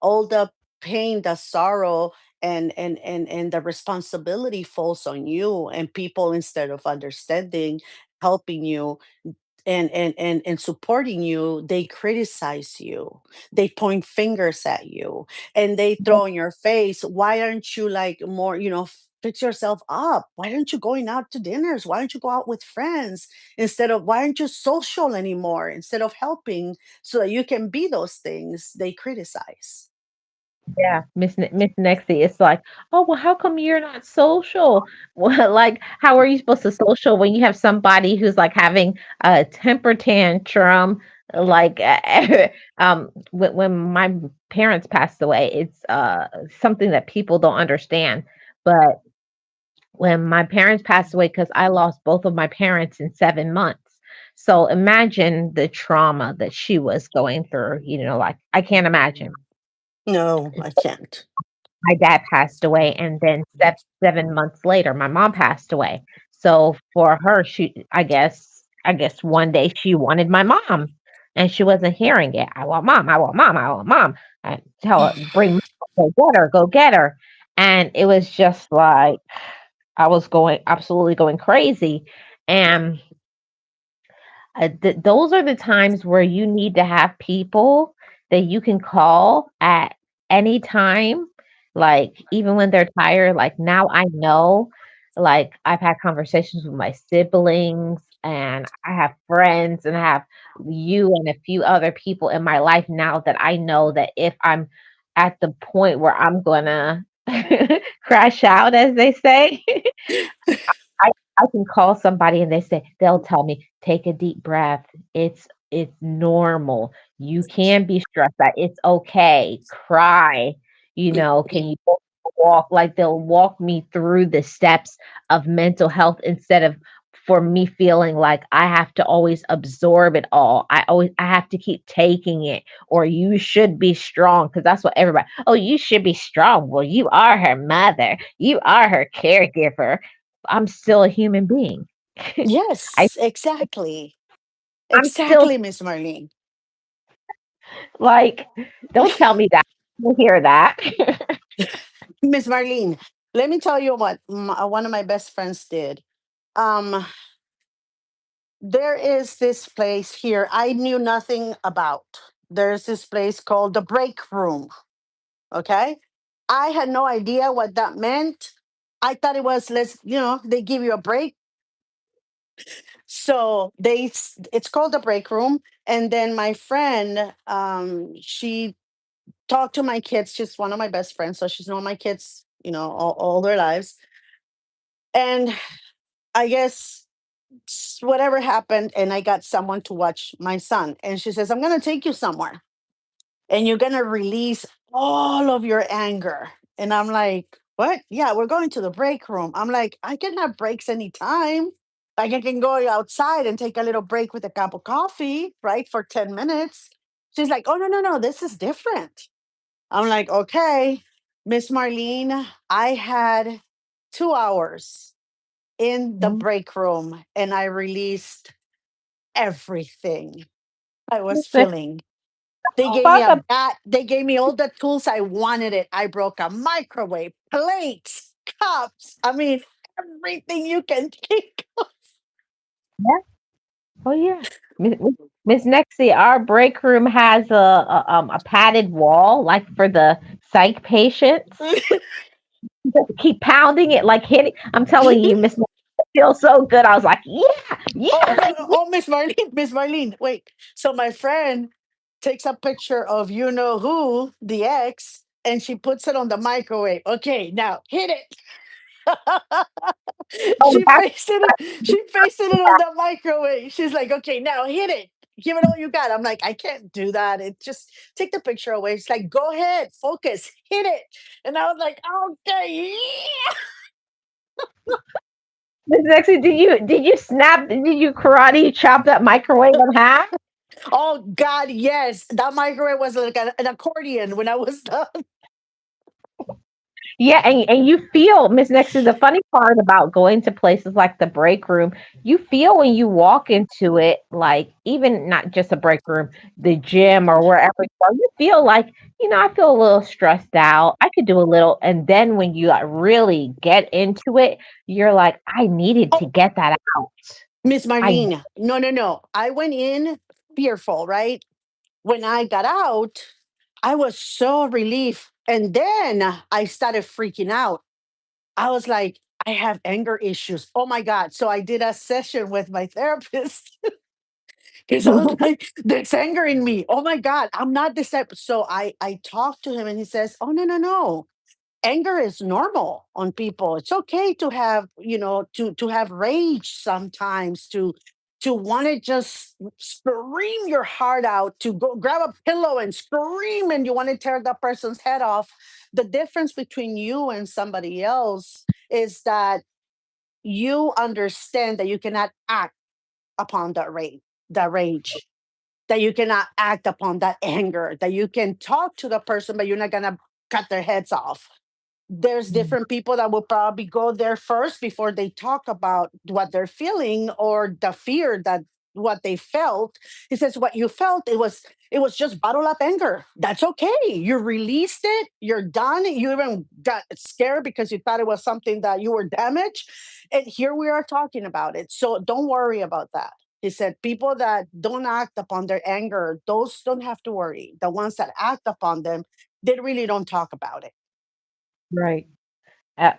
all the pain, the sorrow, and the responsibility falls on you, and people, instead of understanding, helping you, and supporting you, they criticize you, they point fingers at you, and they throw in your face, why aren't you like more, fix yourself up, why aren't you going out to dinners, why don't you go out with friends, instead of why aren't you social anymore, instead of helping so that you can be those things, they criticize. Yeah, Miss Nexie, it's like, "Oh, well, how come you're not social?" Well, like, how are you supposed to social when you have somebody who's, like, having a temper tantrum? Like, when my parents passed away, it's, something that people don't understand, but when my parents passed away, because I lost both of my parents in 7 months, so imagine the trauma that she was going through, like, I can't imagine. No, I can't. My dad passed away, and then 7 months later, my mom passed away. So for her, she I guess one day she wanted my mom. and she wasn't hearing it. I want mom, I want mom, I want mom. I tell her, bring mom, go get her, go get her. And it was just like I was going absolutely going crazy. And those are the times where you need to have people that you can call at any time, like even when they're tired. Like now I know, like I've had conversations with my siblings, and I have friends, and I have you and a few other people in my life now that I know that if I'm at the point where I'm gonna crash out, as they say, I I can call somebody and they'll tell me, "Take a deep breath. It's normal. You can be stressed out. It's okay. Cry. Can you go for a walk?" Like they'll walk me through the steps of mental health instead of for me feeling like I have to always absorb it all. I have to keep taking it, or you should be strong because that's what everybody. Oh, you should be strong. Well, you are her mother. You are her caregiver. I'm still a human being. I Yes, exactly. I'm still Exactly, Miss Marlene. like, don't tell me that. You hear that. Miss Marlene, let me tell you what one of my best friends did. Um, there is this place here I knew nothing about. There's this place called the break room. Okay. I had no idea what that meant. I thought it was, they give you a break. So it's called the break room. And then my friend, she talked to my kids. She's one of my best friends. So she's known my kids, all their lives. And I guess whatever happened, and I got someone to watch my son. And she says, I'm going to take you somewhere and you're going to release all of your anger. And I'm like, what? Yeah, we're going to the break room. I'm like, I can have breaks anytime. Like I can go outside and take a little break with a cup of coffee, right? For 10 minutes. She's like, oh, no, no, no. This is different. I'm like, okay, Miss Marlene, I had 2 hours in the Mhm. break room and I released everything I was Listen, feeling. They gave me fuck a up. bat. They gave me all the tools I wanted it. I broke a microwave, plates, cups. I mean, everything you can think of. Yeah. Oh yeah. Miss Nexie, our break room has a padded wall, like for the psych patients. Just keep pounding it, like hitting. I'm telling you, Miss Nexie, it feels so good. I was like, yeah, Oh yeah. no! Oh, Miss Marlene, Miss Marlene. Wait. So my friend takes a picture of you know who, the ex, and she puts it on the microwave. Okay, now hit it. Oh, She pasted it on the microwave. She's like, okay, now hit it. Give it all you got. I'm like, I can't do that. It just take the picture away. It's like, go ahead, focus, hit it. And I was like, okay, yeah. Miss Nexie, did you karate chop that microwave in half? Oh God, yes. That microwave was like an accordion when I was done. Yeah, and you feel, Miss Nexus, the funny part about going to places like the break room, you feel when you walk into it, like even not just a break room, the gym or wherever you are, you feel like, I feel a little stressed out. I could do a little. And then when you like, really get into it, you're like, I needed to Oh, get that out. Miss I Marlene, no, no, no. I went in fearful, right? When I got out, I was so relieved. And then I started freaking out. I was like, I have anger issues. Oh my God. So I did a session with my therapist because I was like, there's anger in me. Oh my God. I'm not this type. So I talked to him and he says, oh, no, no, no. Anger is normal on people. It's okay to have, to have rage sometimes, to want to just scream your heart out, to go grab a pillow and scream and you want to tear that person's head off. The difference between you and somebody else is that you understand that you cannot act upon that rage, that you cannot act upon that anger, that you can talk to the person, but you're not gonna cut their heads off. There's different people that will probably go there first before they talk about what they're feeling or the fear that what they felt. He says, what you felt, it was just bottled up anger. That's okay. You released it. You're done. You even got scared because you thought it was something that you were damaged. And here we are talking about it. So don't worry about that. He said, people that don't act upon their anger, those don't have to worry. The ones that act upon them, they really don't talk about it. Right.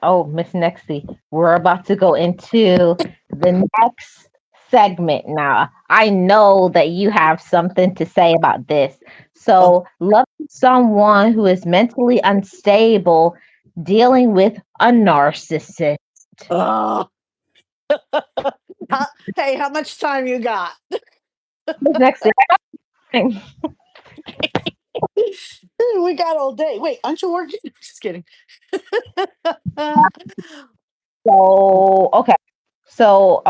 Oh, Miss Nexie, we're about to go into the next segment now. I know that you have something to say about this. Oh, So, loving someone who is mentally unstable, dealing with a narcissist. oh. Hey, how much time you got? Miss Nexie, We got all day. Wait, aren't you working? Just kidding. Uh, so okay. So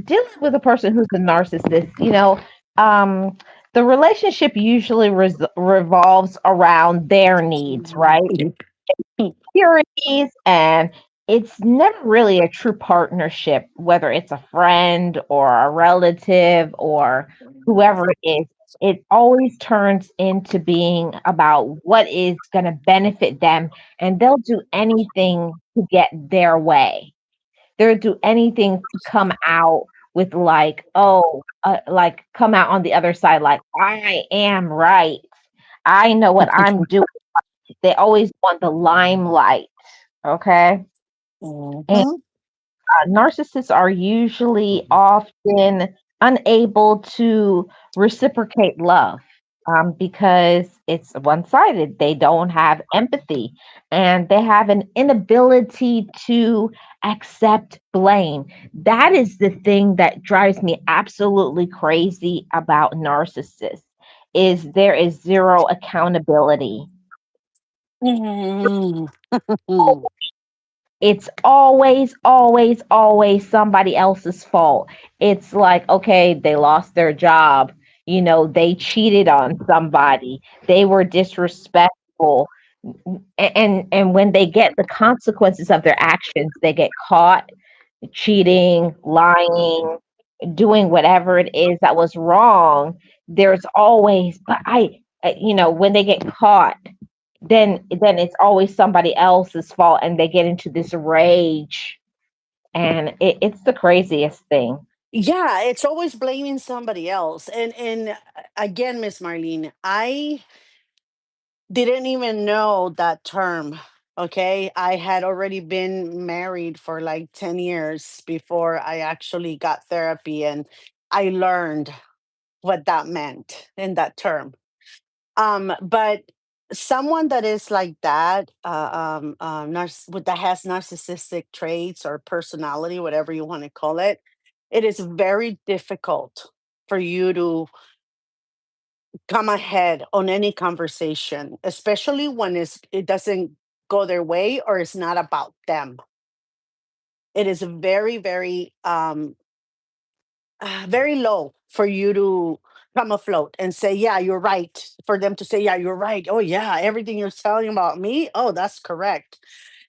dealing with a person who's a narcissist, um, the relationship usually revolves around their needs, right? Securities, and it's never really a true partnership, whether it's a friend or a relative or whoever it is. It always turns into being about what is going to benefit them, and they'll do anything to get their way. They'll do anything to come out with like, oh, like come out on the other side, like I am right. I know what I'm doing. They always want the limelight. Okay. And Mhm. narcissists are usually often unable to reciprocate love because it's one sided. They don't have empathy and they have an inability to accept blame. That is the thing that drives me absolutely crazy about narcissists is there is zero accountability. Mhm. Mhm. It's always, always, always somebody else's fault. It's like, okay, they lost their job, they cheated on somebody, they were disrespectful. And when they get the consequences of their actions, they get caught cheating, lying, doing whatever it is that was wrong. There's always, but when they get caught, then it's always somebody else's fault and they get into this rage and it's the craziest thing. Yeah, it's always blaming somebody else. And again, Miss Marlene, I didn't even know that term. Okay, I had already been married for like 10 years before I actually got therapy, and I learned what that meant in that term. But someone that is like that, that has narcissistic traits or personality, whatever you want to call it, it is very difficult for you to come ahead on any conversation, especially when it doesn't go their way or it's not about them. It is very, very very low for you to come afloat and say, yeah, you're right. For them to say, yeah, you're right. Oh, yeah, everything you're telling about me, oh, that's correct.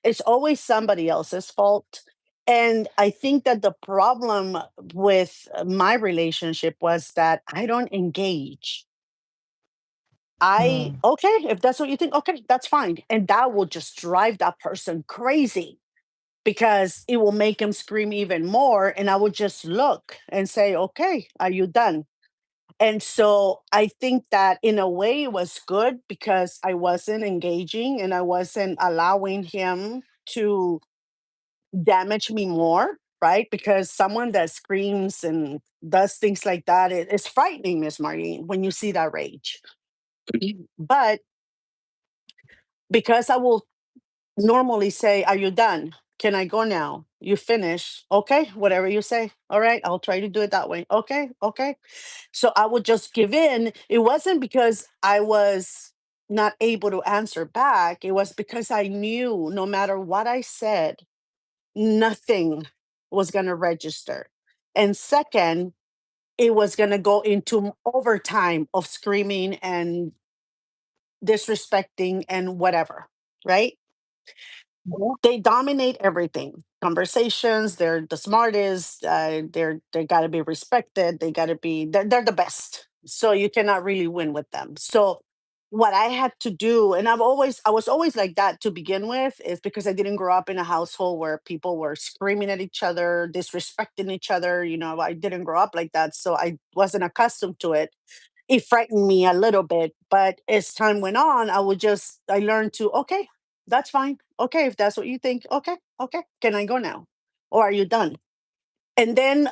It's always somebody else's fault. And I think that the problem with my relationship was that I don't engage. Mm. Okay, if that's what you think, okay, that's fine. And that will just drive that person crazy because it will make him scream even more. And I would just look and say, okay, are you done? And so I think that in a way it was good because I wasn't engaging and I wasn't allowing him to damage me more, right? Because someone that screams and does things like that, it's frightening, Miss Marlene, when you see that rage. But because I will normally say, are you done? Can I go now? You finish. Okay, whatever you say. All right, I'll try to do it that way. Okay, okay. So I would just give in. It wasn't because I was not able to answer back. It was because I knew no matter what I said, nothing was going to register. And second, it was going to go into overtime of screaming and disrespecting and whatever, right? Yeah. They dominate everything. conversations. They're the smartest. They got to be respected. They're the best. So you cannot really win with them. So what I had to do, and I was always like that to begin with, is because I didn't grow up in a household where people were screaming at each other, disrespecting each other. I didn't grow up like that, so I wasn't accustomed to it. It frightened me a little bit, but as time went on, I learned to, okay, that's fine. Okay, if that's what you think, okay, okay. Can I go now? Or are you done? And then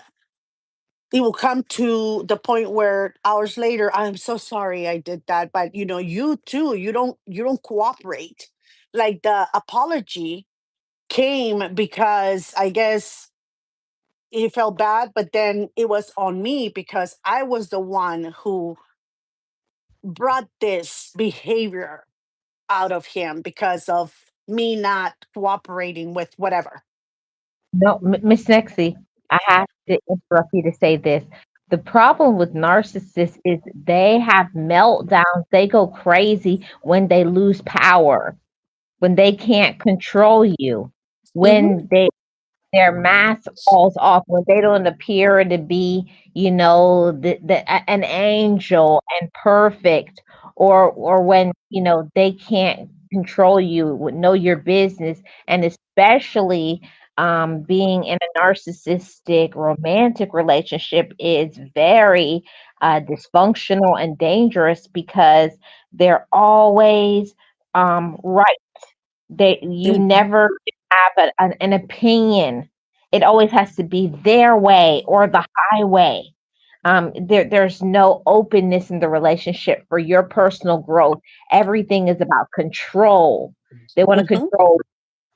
it will come to the point where hours later, I'm so sorry I did that. But you too, you don't cooperate. Like the apology came because I guess he felt bad, but then it was on me because I was the one who brought this behavior out of him because of me not cooperating with whatever. No, Miss Nexie, I have to interrupt you to say this. The problem with narcissists is they have meltdowns. They go crazy when they lose power, when they can't control you, Hmm. when their mask falls off, when they don't appear to be, an angel and perfect, or when they can't control you, know your business, and especially being in a narcissistic romantic relationship is very dysfunctional and dangerous because they're always right. You Hmm. never have an opinion. It always has to be their way or the highway. There's no openness in the relationship for your personal growth. Everything is about control. They want to Hmm. control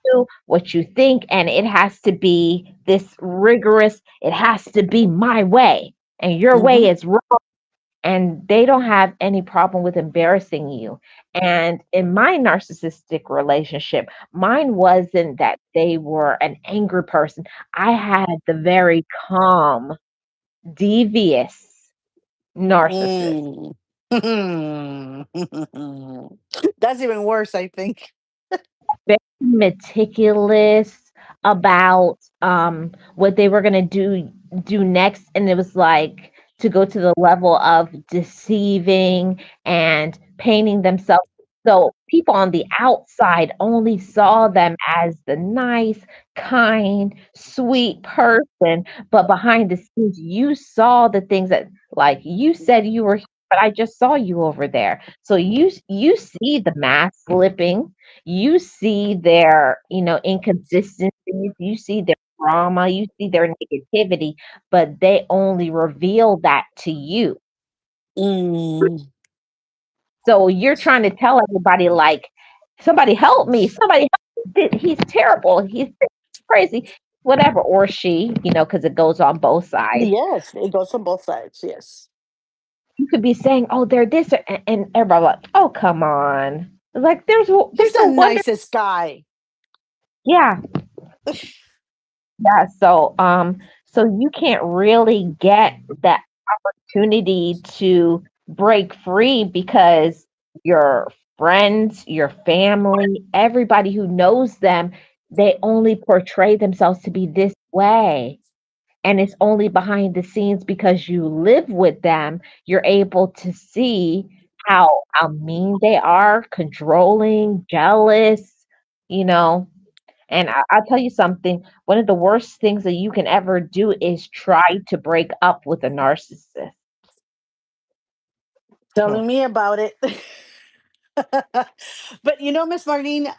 you, what you think, and it has to be this rigorous. It has to be my way, and your Hmm. way is wrong, and they don't have any problem with embarrassing you. And in my narcissistic relationship, mine wasn't that they were an angry person. I had the very calm, devious narcissist. Mm. That's even worse, I think. Very meticulous about what they were gonna do next, and it was like to go to the level of deceiving and painting themselves, so people on the outside only saw them as the nice, kind, sweet person, but behind the scenes you saw the things that, like, you said you were here, but I just saw you over there. So you see the mask slipping, you see their, inconsistencies, you see their drama, you see their negativity, but they only reveal that to you. Mm. So you're trying to tell everybody, like, somebody help me, somebody help me. He's terrible, he's crazy, whatever, or she, because it goes on both sides. Yes, it goes on both sides. Yes. You could be saying, "Oh, they're this," and everybody like, "Oh, come on." Like, He's there's the no wonder. nicest guy. Yeah, yeah, so you can't really get that opportunity to break free because your friends, your family, everybody who knows them, they only portray themselves to be this way. And it's only behind the scenes because you live with them, you're able to see how mean they are, controlling, jealous, you know. And I'll tell you something, one of the worst things that you can ever do is try to break up with a narcissist. Oh, Telling me about it. But Miss Marlene,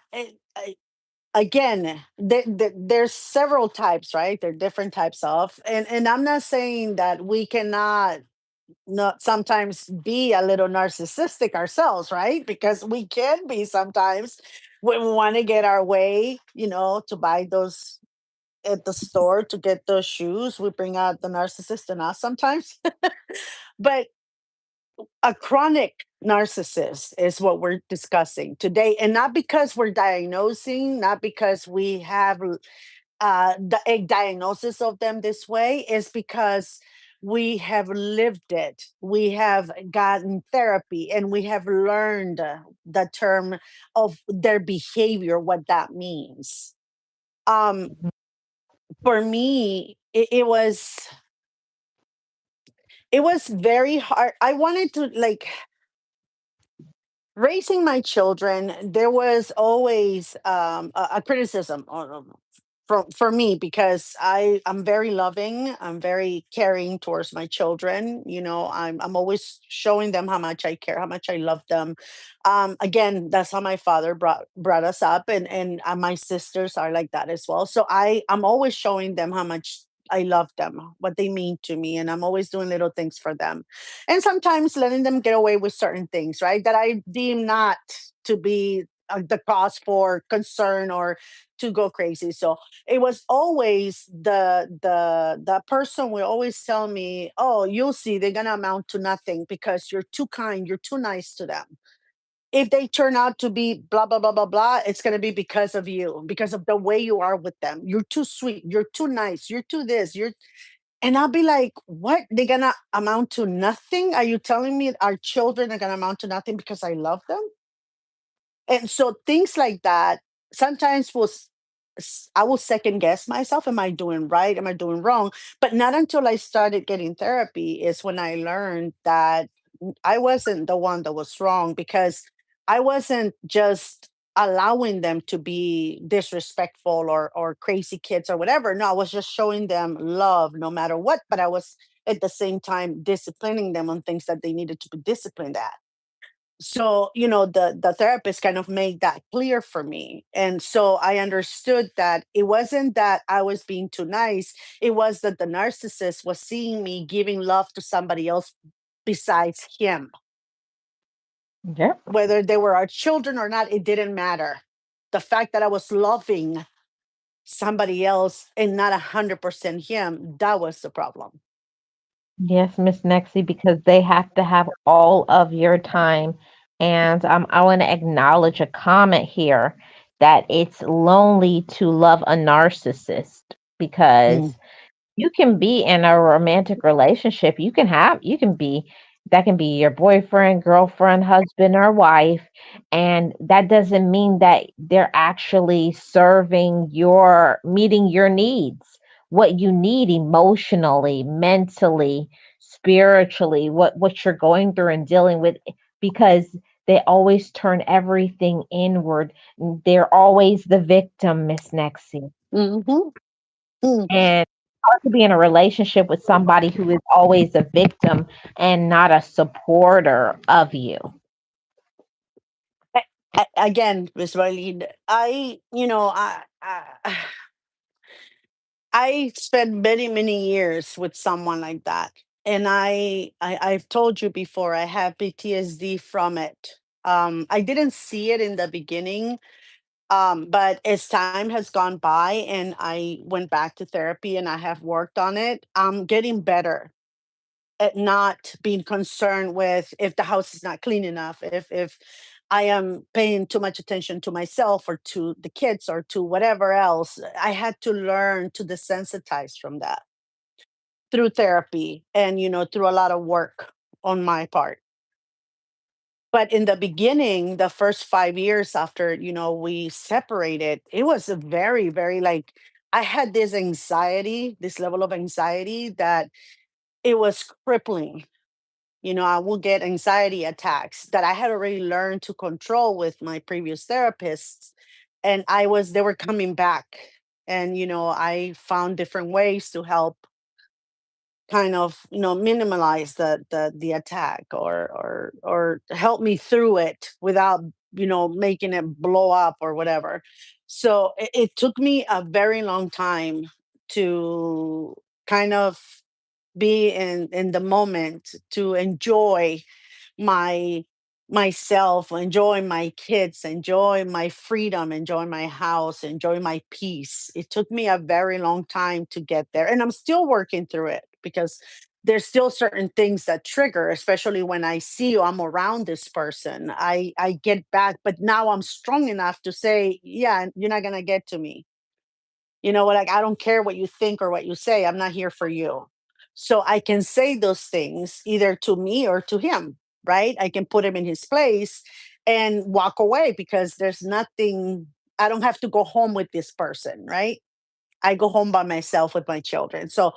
again, there's several types, right? There are different types of, and I'm not saying that we cannot not sometimes be a little narcissistic ourselves, right? Because we can be sometimes when we want to get our way, to buy those at the store, to get those shoes. We bring out the narcissist in us sometimes. But a chronic narcissist is what we're discussing today, and not because we're diagnosing, not because we have a diagnosis of them this way, is because we have lived it. We have gotten therapy and we have learned the term of their behavior, what that means. Um, For me, it was very hard. I wanted to, like, raising my children, there was always a criticism for me, because I'm very loving, I'm very caring towards my children. I'm always showing them how much I care, how much I love them. Again, that's how my father brought us up, and my sisters are like that as well. So I'm always showing them how much I love them, what they mean to me, and I'm always doing little things for them, and sometimes letting them get away with certain things, right? That I deem not to be the cause for concern or to go crazy. So it was always the person will always tell me, "Oh, you'll see, they're gonna amount to nothing because you're too kind, you're too nice to them. If they turn out to be blah blah blah blah blah, it's gonna be because of you, because of the way you are with them. You're too sweet, you're too nice, you're too this, you're." And I'll be like, "What? They're gonna amount to nothing? Are you telling me our children are gonna amount to nothing because I love them?" And so things like that sometimes I will second guess myself. Am I doing right? Am I doing wrong? But not until I started getting therapy is when I learned that I wasn't the one that was wrong, because I wasn't just allowing them to be disrespectful or crazy kids or whatever. No, I was just showing them love no matter what, but I was at the same time disciplining them on things that they needed to be disciplined at. So the therapist kind of made that clear for me, and so I understood that it wasn't that I was being too nice. It was that the narcissist was seeing me giving love to somebody else besides him. Yep. Whether they were our children or not, it didn't matter. The fact that I was loving somebody else and not 100% him, that was the problem. Yes, Miss Nexie, because they have to have all of your time. And I want to acknowledge a comment here that it's lonely to love a narcissist Mm. because you can be in a romantic relationship. You can be, that can be your boyfriend, girlfriend, husband, or wife. And that doesn't mean that they're actually meeting your needs, what you need emotionally, mentally, spiritually, what you're going through and dealing with, because they always turn everything inward. They're always the victim, Miss Nexie. Mhm. Mm. And it's hard to be in a relationship with somebody who is always a victim and not a supporter of you. Again, Miss Marlene, I spent many, many years with someone like that. And I've told you before, I have PTSD from it. I didn't see it in the beginning, but as time has gone by and I went back to therapy and I have worked on it, I'm getting better at not being concerned with if the house is not clean enough, if I am paying too much attention to myself or to the kids or to whatever else. I had to learn to desensitize from that through therapy and through a lot of work on my part. But in the beginning, the first 5 years after we separated, it was a very, very, like, I had this anxiety, this level of anxiety that it was crippling. I will get anxiety attacks that I had already learned to control with my previous therapists. And they were coming back. And, I found different ways to help kind of, minimize the attack, or help me through it without, making it blow up or whatever. So it took me a very long time to kind of be in the moment, to enjoy my myself, enjoy my kids, enjoy my freedom, enjoy my house, enjoy my peace. It took me a very long time to get there, and I'm still working through it, because there's still certain things that trigger, especially when I see I'm around this person. I get back, but now I'm strong enough to say, yeah, you're not going to get to me. Like, I don't care what you think or what you say. I'm not here for you. So I can say those things either to me or to him, right? I can put him in his place and walk away, because there's nothing, I don't have to go home with this person, right? I go home by myself with my children. So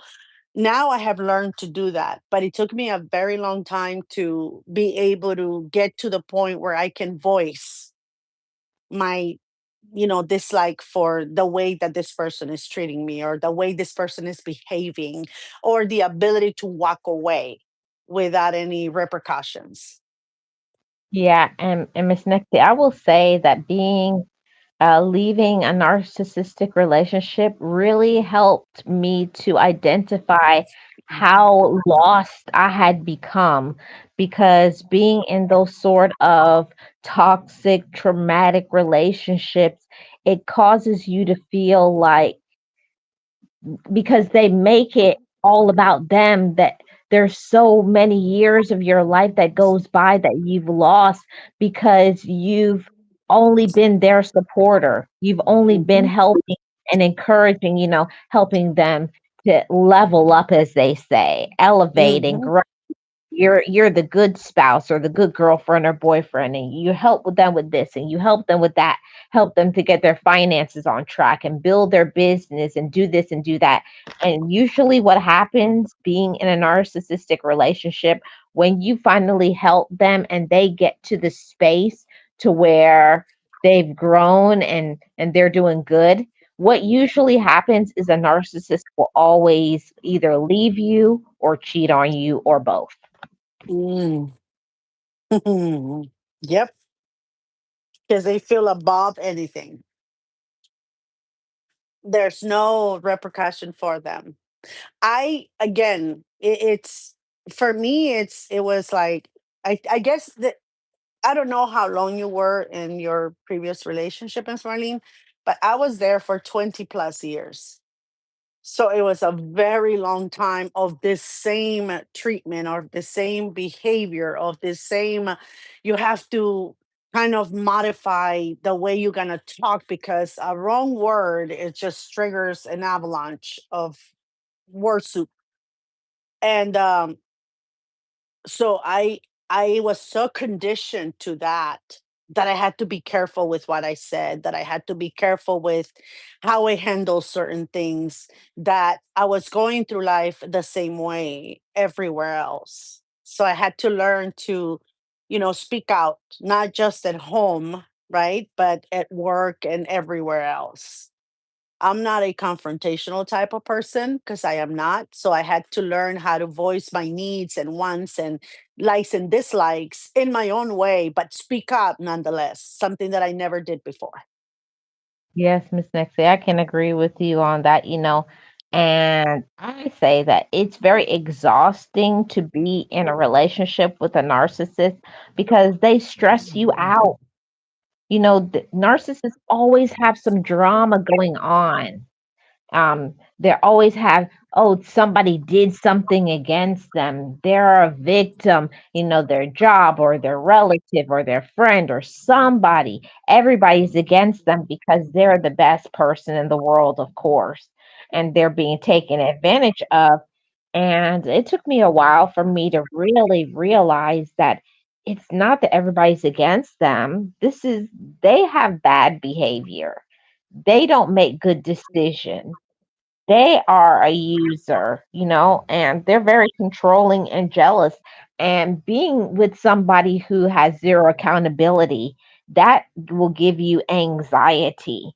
now I have learned to do that, but it took me a very long time to be able to get to the point where I can voice my, dislike for the way that this person is treating me, or the way this person is behaving, or the ability to walk away without any repercussions. Yeah, and Miss Nexie, I will say that being leaving a narcissistic relationship really helped me to identify how lost I had become, because being in those sort of toxic, traumatic relationships, it causes you to feel like, because they make it all about them, that there's so many years of your life that goes by that you've lost because you've only been their supporter. You've only been Hmm. helping and encouraging, helping them to level up, as they say, elevate and Hmm. grow. You're the good spouse or the good girlfriend or boyfriend, and you help with them with this and you help them with that, help them to get their finances on track and build their business and do this and do that. And usually what happens being in a narcissistic relationship, when you finally help them and they get to the space to where they've grown and they're doing good, what usually happens is a narcissist will always either leave you or cheat on you or both. Mm. Yep, because they feel above anything. There's no repercussion for them. It's for me. It was like, I guess that I don't know how long you were in your previous relationship, Miss Marlene, but I was there for 20 plus years. So it was a very long time of this same treatment, or the same behavior, of this same, you have to kind of modify the way you're going to talk, because a wrong word, it just triggers an avalanche of word soup. And so I was so conditioned to that, that I had to be careful with what I said, that I had to be careful with how I handle certain things, that I was going through life the same way everywhere else. So I had to learn to, speak out, not just at home, right, but at work and everywhere else. I'm not a confrontational type of person, because I am not. So I had to learn how to voice my needs and wants and likes and dislikes in my own way, but speak up nonetheless, something that I never did before. Yes, Miss Nexie, I can agree with you on that, and I say that it's very exhausting to be in a relationship with a narcissist because they stress you out. The narcissists always have some drama going on. They always have, oh, somebody did something against them, they're a victim, their job or their relative or their friend or somebody, everybody's against them because they're the best person in the world, of course, and they're being taken advantage of. And it took me a while for me to really realize that it's not that everybody's against them. They have bad behavior, they don't make good decisions, they are a user, and they're very controlling and jealous. And being with somebody who has zero accountability, that will give you anxiety.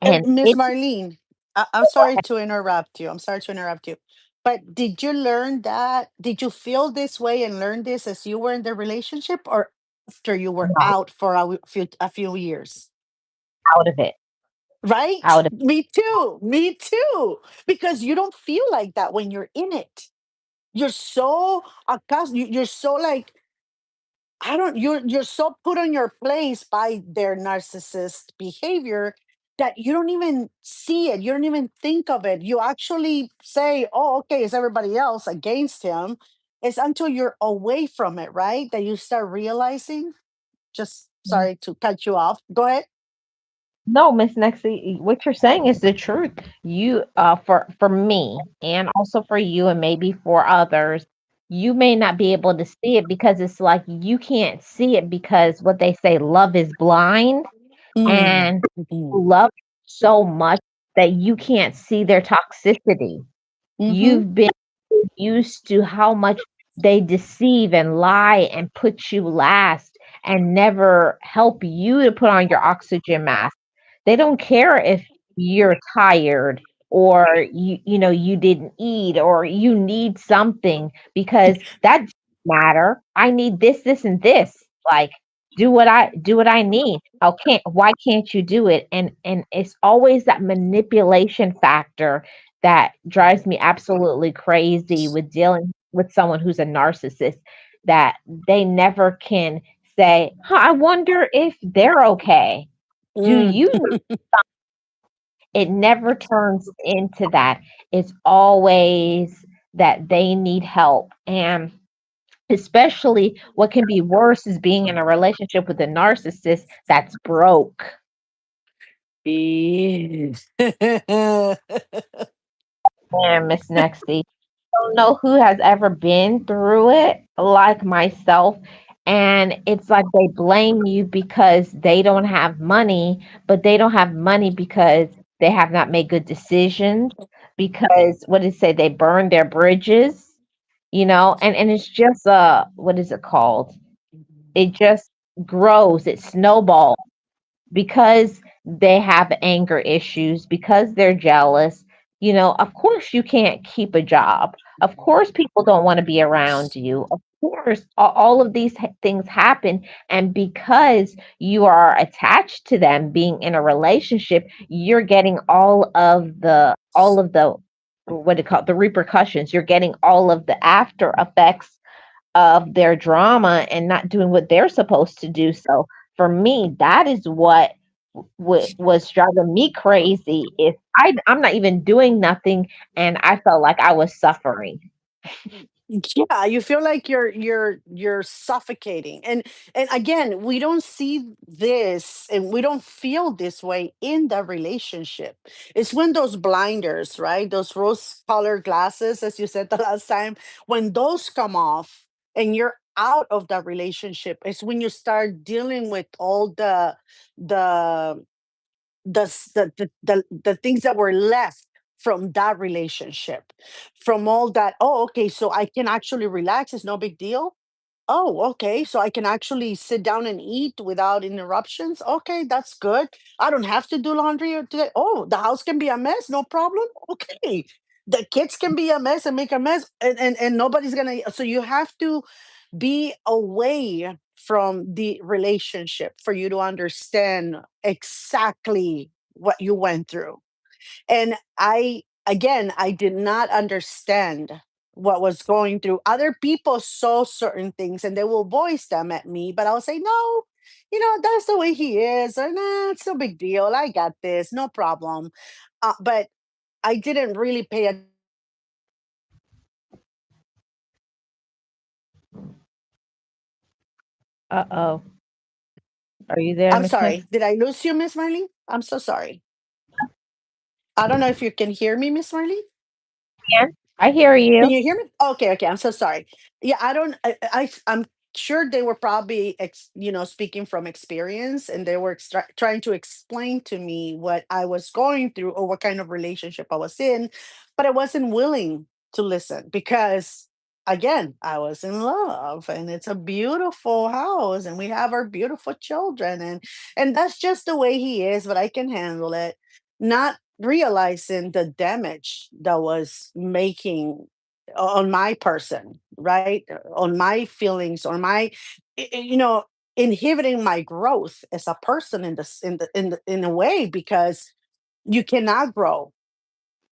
And Miss it's Marlene, I'm sorry to interrupt you. I'm sorry to interrupt you. But did you learn that? Did you feel this way and learn this as you were in the relationship, or after you were not out for a few years? out of it, Right? out of Me too. Me too. Because you don't feel like that when you're in it. You're so accustomed. You're so like, I don't. You're so put on your place by their narcissist behavior that you don't even see it. You don't even think of it. You actually say, "Oh, okay, it's everybody else against him." It's until you're away from it, right, that you start realizing. Just it. sorry to cut you off. Go ahead. No, Miss Nexie, what you're saying is the truth. You, for me, and also for you, and maybe for others, you may not be able to see it because it's like you can't see it because what they say, love is blind, Mm. and Mhm. you love so much. that you can't see their toxicity. Mhm. You've been used to how much they deceive and lie and put you last and never help you to put on your oxygen mask. They don't care if you're tired or you didn't eat or you need something because that doesn't matter. I need this and this. Like do what I need. How can't why can't you do it? And it's always that manipulation factor that drives me absolutely crazy with dealing with someone who's a narcissist, that they never can say, huh, I wonder if they're okay. Do Mm. you know? It never turns into that. It's always that they need help. And especially what can be worse is being in a relationship with a narcissist that's broke. Yes. And Miss Nexty, don't know who has ever been through it like myself. And it's like they blame you because they don't have money, but they don't have money because they have not made good decisions. Because what did it say? They burned their bridges, and it's just what is it called? It just grows, it snowballs because they have anger issues, because they're jealous, of course you can't keep a job. Of course people don't want to be around you. Of course, all of these things happen. And because you are attached to them being in a relationship, you're getting all of the what do you call it, the repercussions. You're getting all of the after effects of their drama and not doing what they're supposed to do. So for me, that is what was driving me crazy. Is I'm not even doing nothing, and I felt like I was suffering. Yeah, you feel like you're suffocating. And again, we don't see this and we don't feel this way in the relationship. It's when those blinders, right? Those rose colored glasses, as you said the last time, when those come off and you're out of that relationship, it's when you start dealing with all the the things that were left from that relationship, from all that. Oh, okay, so I can actually relax, it's no big deal. Oh, okay, so I can actually sit down and eat without interruptions. Okay, that's good. I don't have to do laundry today. Oh, the house can be a mess, no problem. Okay, the kids can be a mess and make a mess, and nobody's gonna. So you have to be away from the relationship for you to understand exactly what you went through. And I did not understand what was going through. Other people saw certain things and they will voice them at me, but I'll say, no, that's the way he is, or nah, it's no big deal. I got this, no problem. But I didn't really pay attention. Uh-oh. Are you there, I'm Miss sorry. Next? Did I lose you, Miss Marlene? I'm so sorry. I don't know if you can hear me, Miss Marlene. I hear Can you. you hear me? Okay, okay. I'm so sorry. Yeah, I don't. I'm sure they were probably, speaking from experience, and they were trying to explain to me what I was going through or what kind of relationship I was in, but I wasn't willing to listen because, again, I was in love, and it's a beautiful house, and we have our beautiful children, and that's just the way he is. But I can handle it. Not realizing the damage that was making on my person, right? On my feelings, on my, inhibiting my growth as a person in a way, because you cannot grow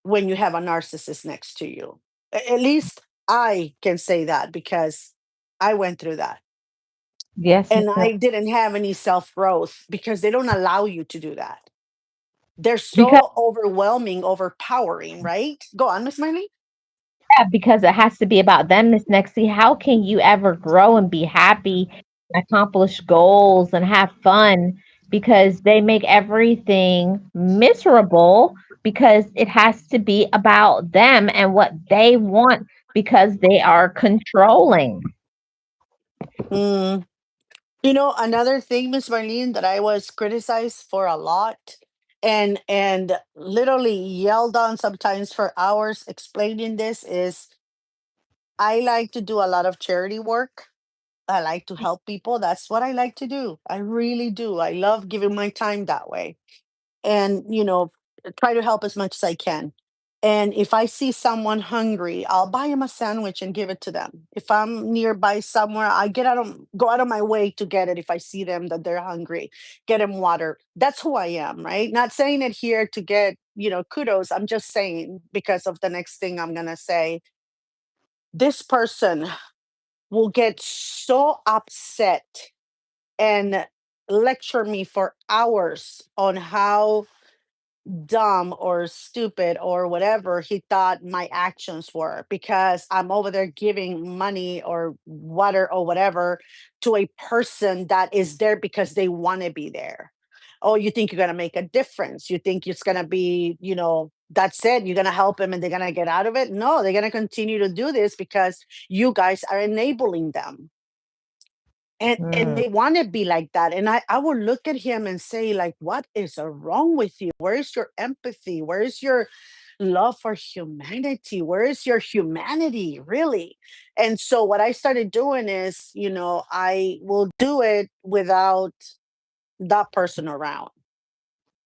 when you have a narcissist next to you. At least I can say that because I went through that. Yes, Miss And Next. I didn't have any self growth because they don't allow you to do that. They're Because so overwhelming, overpowering, right? Go on, Miss Miley. yeah, because it has to be about them, Miss Nexie. How can you ever grow and be happy, accomplish goals, and have fun? Because they make everything miserable because it has to be about them and what they want because they are controlling. Mm. Another thing, Miss Marlene, that I was criticized for a lot. and literally yelled on sometimes for hours explaining this is, I like to do a lot of charity work. I like to help people. That's what I like to do. I really do. I love giving my time that way. And, try to help as much as I can. And if I see someone hungry, I'll buy them a sandwich and give it to them. If I'm nearby somewhere, I go out of my way to get it if I see them that they're hungry, get them water. That's who I am, right? Not saying it here to get, kudos. I'm just saying because of the next thing I'm going to say. This person will get so upset and lecture me for hours on how dumb or stupid or whatever he thought my actions were because I'm over there giving money or water or whatever to a person that is there because they want to be there. Oh, you think you're going to make a difference? You think it's going to be, that's it. You're going to help them and they're going to get out of it? No, they're going to continue to do this because you guys are enabling them, and Mm, they want to be like that. And I will look at him and say, like, what is wrong with you? Where is your empathy? Where is your love for humanity? Where is your humanity, really? And so what I started doing is, I will do it without that person around.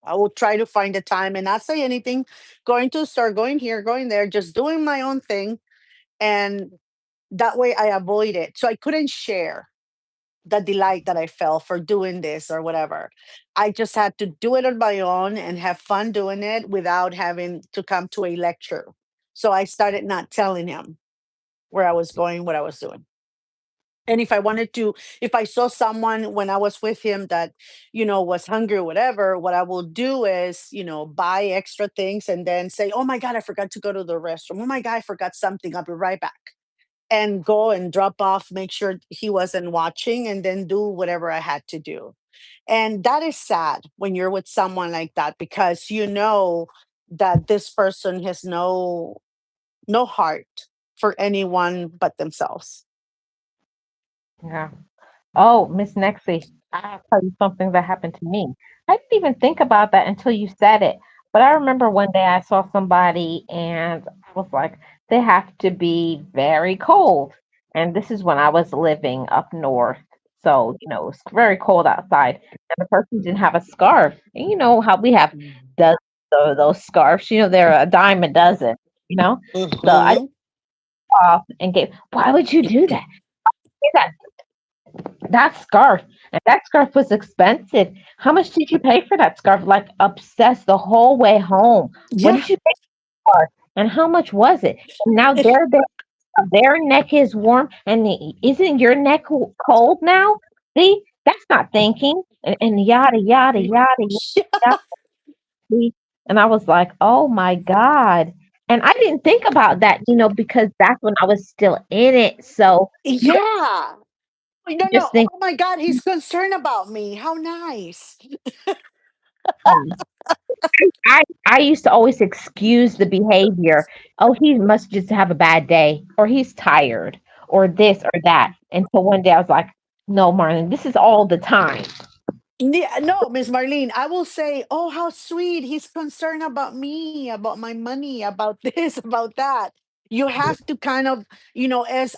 I will try to find a time and not say anything, going to the store, going here, going there, just doing my own thing. And that way I avoid it, so I couldn't share the delight that I felt for doing this or whatever. I just had to do it on my own and have fun doing it without having to come to a lecture. So I started not telling him where I was going, what I was doing. And if I saw someone when I was with him that, was hungry or whatever, what I will do is, buy extra things and then say, oh my God, I forgot to go to the restroom. Oh my God, I forgot something. I'll be right back, and go and drop off, make sure he wasn't watching, and then do whatever I had to do. And that is sad when you're with someone like that because you know that this person has no heart for anyone but themselves. yeah. Oh, Miss Nexie, I'll tell you something that happened to me. I didn't even think about that until you said it. But I remember one day I saw somebody and I was like, they have to be very cold. And this is when I was living up north. So, it's very cold outside. And the person didn't have a scarf. And you know how we have dozens of those scarves, they're a dime a dozen, you know? So I Hmm. off and gave, why would you do that? That scarf, and that scarf was expensive. How much did you pay for that scarf? Like obsessed the whole way home. What Yeah. did you pay for? And how much was it? And now their neck is warm, and isn't your neck cold now? See, that's not thinking, and yada yada yada yada. See? And I was like, oh my god. And I didn't think about that, because that's when I was still in it. So you don't Yeah. No, no. just think. Oh my God, he's concerned about me. How nice. I used to always excuse the behavior. Oh, he must just have a bad day, or he's tired, or this or that. Until one day I was like, no, Marlon, this is all the time. Yeah, no, Miss Marlene, I will say, oh, how sweet. He's concerned about me, about my money, about this, about that. You have to kind of, as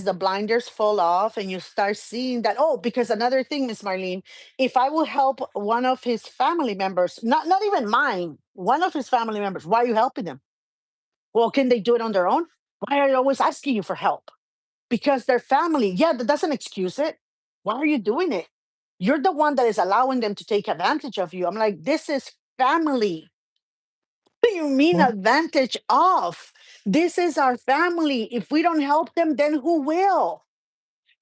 the blinders fall off and you start seeing that. Oh, because another thing, Miss Marlene, if I will help one of his family members, not even mine, one of his family members, why are you helping them? Well, can they do it on their own? Why are you always asking you for help? Because they're family. Yeah, that doesn't excuse it. Why are you doing it? You're the one that is allowing them to take advantage of you. I'm like, this is family. What do you mean Mm. advantage of? This is our family. If we don't help them, then who will?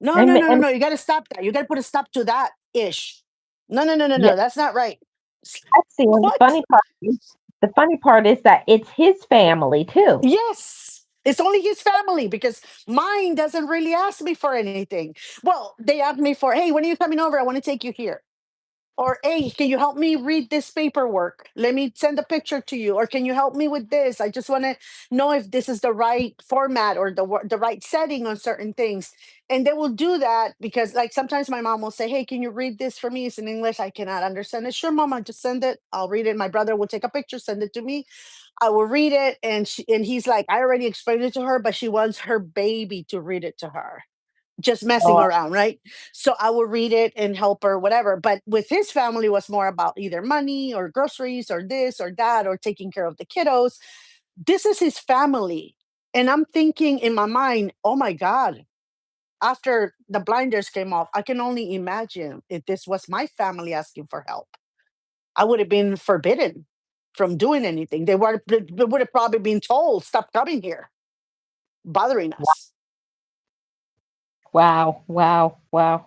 No, no, And, no, no, and no. You got to stop that. You got to put a stop to that ish. No, no, no, no, yeah, no. That's not right. S- I see. And What? the funny part is that it's his family too. Yes. It's only his family because mine doesn't really ask me for anything. Well, they ask me for, hey, when are you coming over? I want to take you here. Or, hey, can you help me read this paperwork? Let me send a picture to you. Or can you help me with this? I just want to know if this is the right format or the right setting on certain things. And they will do that because, like, sometimes my mom will say, hey, can you read this for me? It's in English. I cannot understand it. Sure, mama, just send it. I'll read it. My brother will take a picture, send it to me. I will read it. And he's like, I already explained it to her, but she wants her baby to read it to her, just messing Oh, around, right? So I would read it and help her, whatever. But with his family was more about either money or groceries or this or that or taking care of the kiddos. This is his family. And I'm thinking in my mind, oh my God, after the blinders came off, I can only imagine if this was my family asking for help. I would have been forbidden from doing anything. They would have probably been told, stop coming here, bothering us. wow, wow, wow.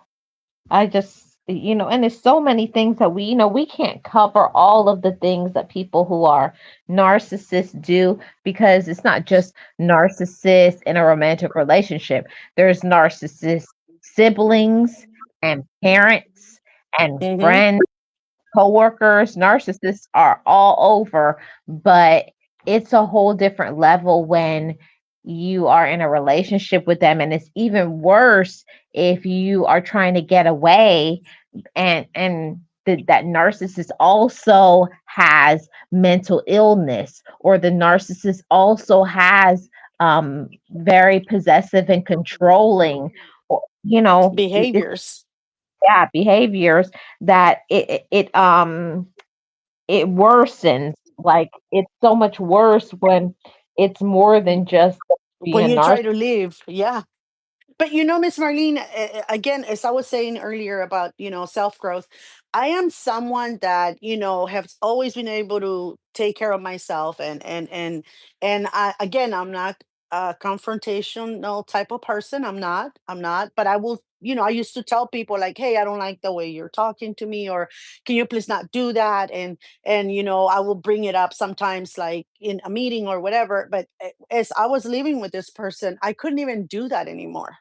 I just, and there's so many things that we can't cover all of the things that people who are narcissists do, because it's not just narcissists in a romantic relationship. There's narcissist siblings and parents and Hmm. friends, coworkers. Narcissists are all over, but it's a whole different level when you are in a relationship with them, and it's even worse if you are trying to get away, that narcissist also has mental illness, or the narcissist also has very possessive and controlling, or Behaviors. yeah, behaviors that it worsens. Like, it's so much worse when it's more than just When being you narcissist. try to leave, yeah. But Miss Marlene, again, as I was saying earlier about self growth, I am someone that has always been able to take care of myself, and again, I'm not a confrontational type of person. I'm not. But I will. I used to tell people like, "Hey, I don't like the way you're talking to me," or "Can you please not do that?" And I will bring it up sometimes, like in a meeting or whatever. But as I was living with this person, I couldn't even do that anymore.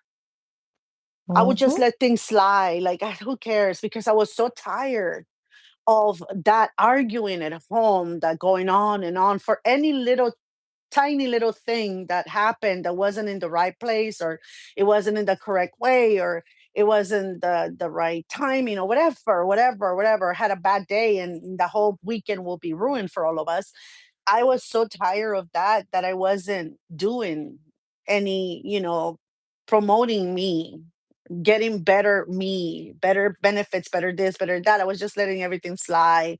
I would just Mhm. let things slide, like, "Ah, who cares?" Because I was so tired of that arguing at home, that going on and on for any little tiny little thing that happened that wasn't in the right place, or it wasn't in the correct way, or it wasn't the right timing, or whatever. Had a bad day and the whole weekend will be ruined for all of us. I was so tired of that I wasn't doing any, promoting me, getting better me, better benefits, better this, better that. I was just letting everything slide.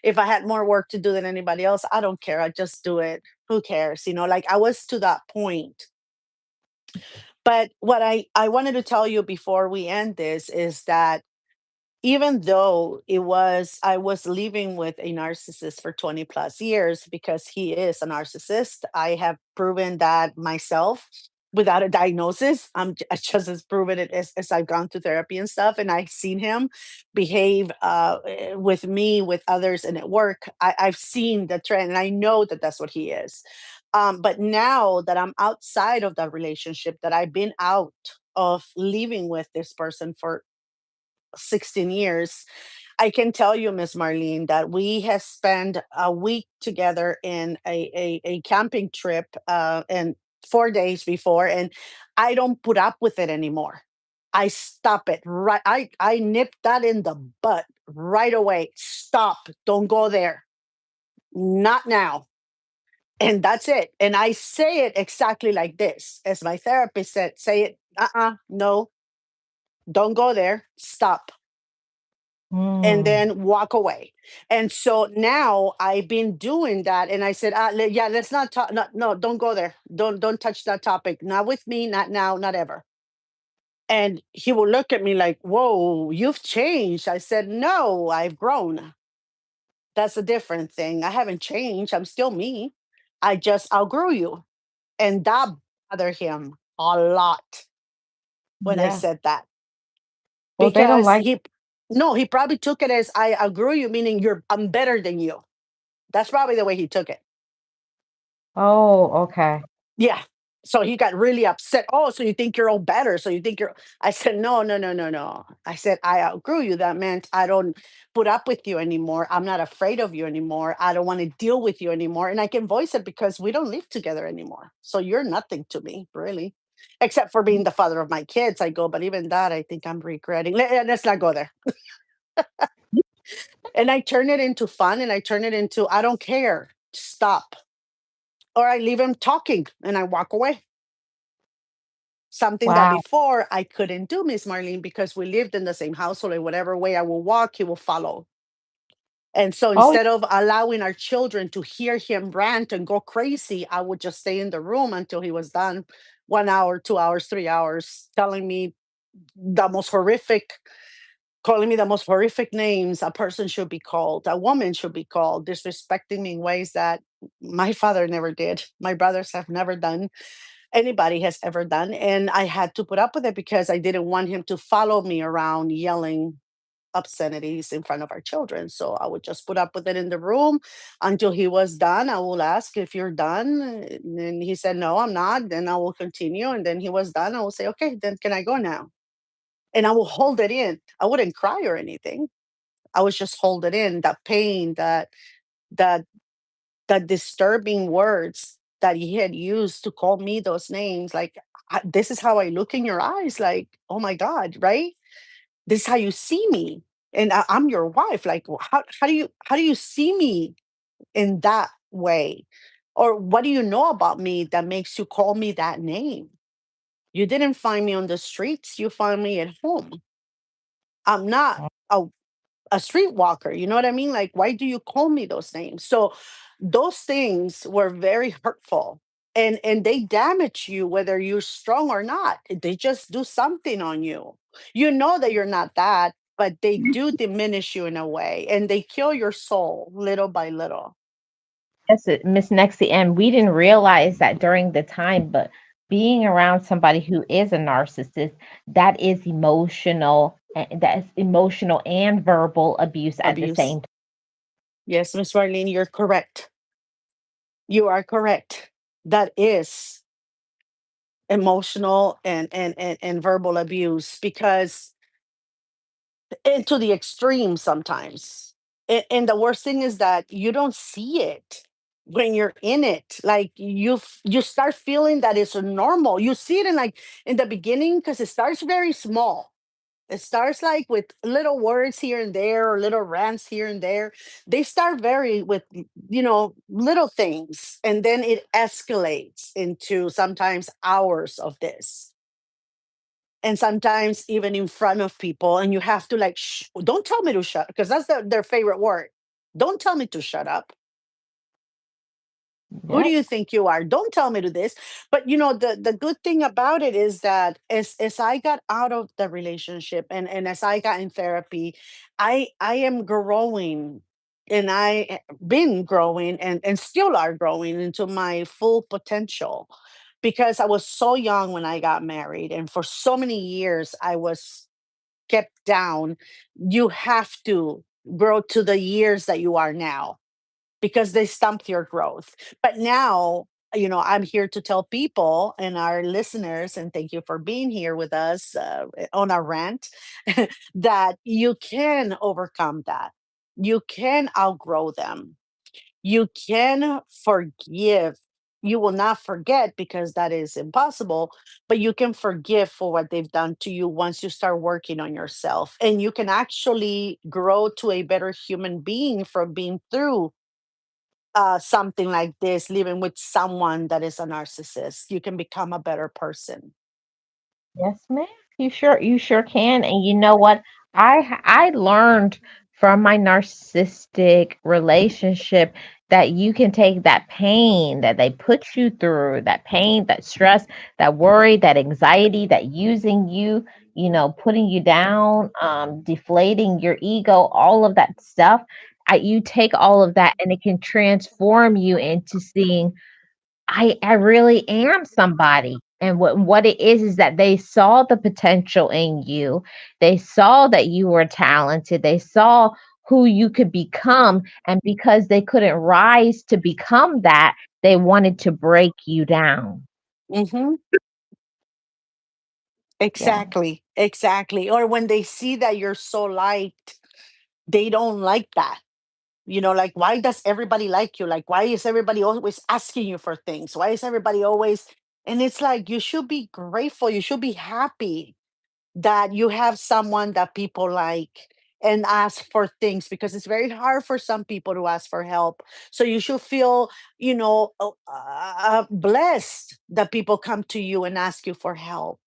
If I had more work to do than anybody else, I don't care. I just do it. Who cares? Like I was to that point. But what I wanted to tell you before we end this is that even though I was living with a narcissist for 20 plus years, because he is a narcissist, I have proven that myself without a diagnosis. I just as proven it as I've gone to therapy and stuff, and I've seen him behave with me, with others, and at work. I've seen the trend, and I know that that's what he is. But now that I'm outside of that relationship, that I've been out of living with this person for 16 years, I can tell you, Miss Marlene, that we have spent a week together in a camping trip, and 4 days before, and I don't put up with it anymore. I stop it right. I nip that in the butt right away. Stop. Don't go there. Not now. And that's it. And I say it exactly like this. As my therapist said, say it, no, don't go there. Stop, and Mm. then walk away. And so now I've been doing that. And I said, yeah, let's not talk. No, no, don't go there. Don't touch that topic. Not with me. Not now. Not ever. And he will look at me like, whoa, you've changed. I said, no, I've grown. That's a different thing. I haven't changed. I'm still me. I just outgrew you. And that bothered him a lot when I Yeah. said that, Well, they don't because like. he probably took it as I outgrew you, meaning I'm better than you. That's probably the way he took it. Oh, okay. Yeah. So he got really upset. Oh, so you think you're all better? So you think you're? I said, no, no, no, no, no. I said, I outgrew you. That meant I don't put up with you anymore. I'm not afraid of you anymore. I don't want to deal with you anymore. And I can voice it because we don't live together anymore. So you're nothing to me, really, except for being the father of my kids. I go, but even that, I think I'm regretting. Let's not go there. And I turn it into fun, and I turn it into, I don't care. Stop. Or I leave him talking and I walk away. Something that Wow. before I couldn't do, Miss Marlene, because we lived in the same household, and whatever way I will walk, he will follow. And so Oh, instead of allowing our children to hear him rant and go crazy, I would just stay in the room until he was done. 1 hour, 2 hours, 3 hours, telling me the most horrific, calling me the most horrific names a person should be called, a woman should be called, disrespecting me in ways that my father never did, my brothers have never done, anybody has ever done. And I had to put up with it because I didn't want him to follow me around yelling obscenities in front of our children. So I would just put up with it in the room until he was done. I will ask if you're done. And then he said, no, I'm not. Then I will continue. And then he was done. I will say, okay, then can I go now? And I will hold it in. I wouldn't cry or anything. I was just hold it in, that pain, that the disturbing words that he had used to call me those names. Like, this is how I look in your eyes. Like, oh my God, right? This is how you see me. And I'm your wife. Like, how do you see me in that way? Or what do you know about me that makes you call me that name? You didn't find me on the streets. You found me at home. I'm not a streetwalker. You know what I mean? Like, why do you call me those names? So those things were very hurtful. And they damage you whether you're strong or not. They just do something on you. You know that you're not that, but they do diminish you in a way, and they kill your soul little by little. yes, Miss Nexie, and we didn't realize that during the time, but being around somebody who is a narcissist, that is emotional and verbal abuse at the Abuse. same time. Yes, Miss Marlene, you're correct. You are correct. That is emotional and verbal abuse, because and to the extreme sometimes. And the worst thing is that you don't see it when you're in it. Like, you start feeling that it's normal. You see it in, like, in the beginning, because it starts very small. It starts like with little words here and there, or little rants here and there. They start very with, little things, and then it escalates into sometimes hours of this, and sometimes even in front of people, and you have to, like, don't tell me to shut, because that's their favorite word. Don't tell me to shut up. Who do Yep. you think you are? Don't tell me to this. But the good thing about it is that as I got out of the relationship, and as I got in therapy, I am growing, and been growing, and still are growing into my full potential, because I was so young when I got married, and for so many years I was kept down. You have to grow to the years that you are now, because they stumped your growth. But now, I'm here to tell people and our listeners, and thank you for being here with us on our rant, that you can overcome that. You can outgrow them. You can forgive. You will not forget, because that is impossible, but you can forgive for what they've done to you once you start working on yourself. And you can actually grow to a better human being from being through something like this, living with someone that is a narcissist. You can become a better person. Yes, ma'am. You sure can. And you know what? I learned from my narcissistic relationship that you can take that pain that they put you through, that pain, that stress, that worry, that anxiety, that using you, putting you down, deflating your ego, all of that stuff. You take all of that and it can transform you into seeing I really am somebody. And what it is that they saw the potential in you. They saw that you were talented. They saw who you could become. And because they couldn't rise to become that, they wanted to break you down. Mhm. Yeah. Exactly, exactly. Or when they see that you're so liked, they don't like that. Like, why does everybody like you? Like, why is everybody always asking you for things? Why is everybody always, and it's like, you should be grateful, you should be happy that you have someone that people like and ask for things, because it's very hard for some people to ask for help. So you should feel, blessed that people come to you and ask you for help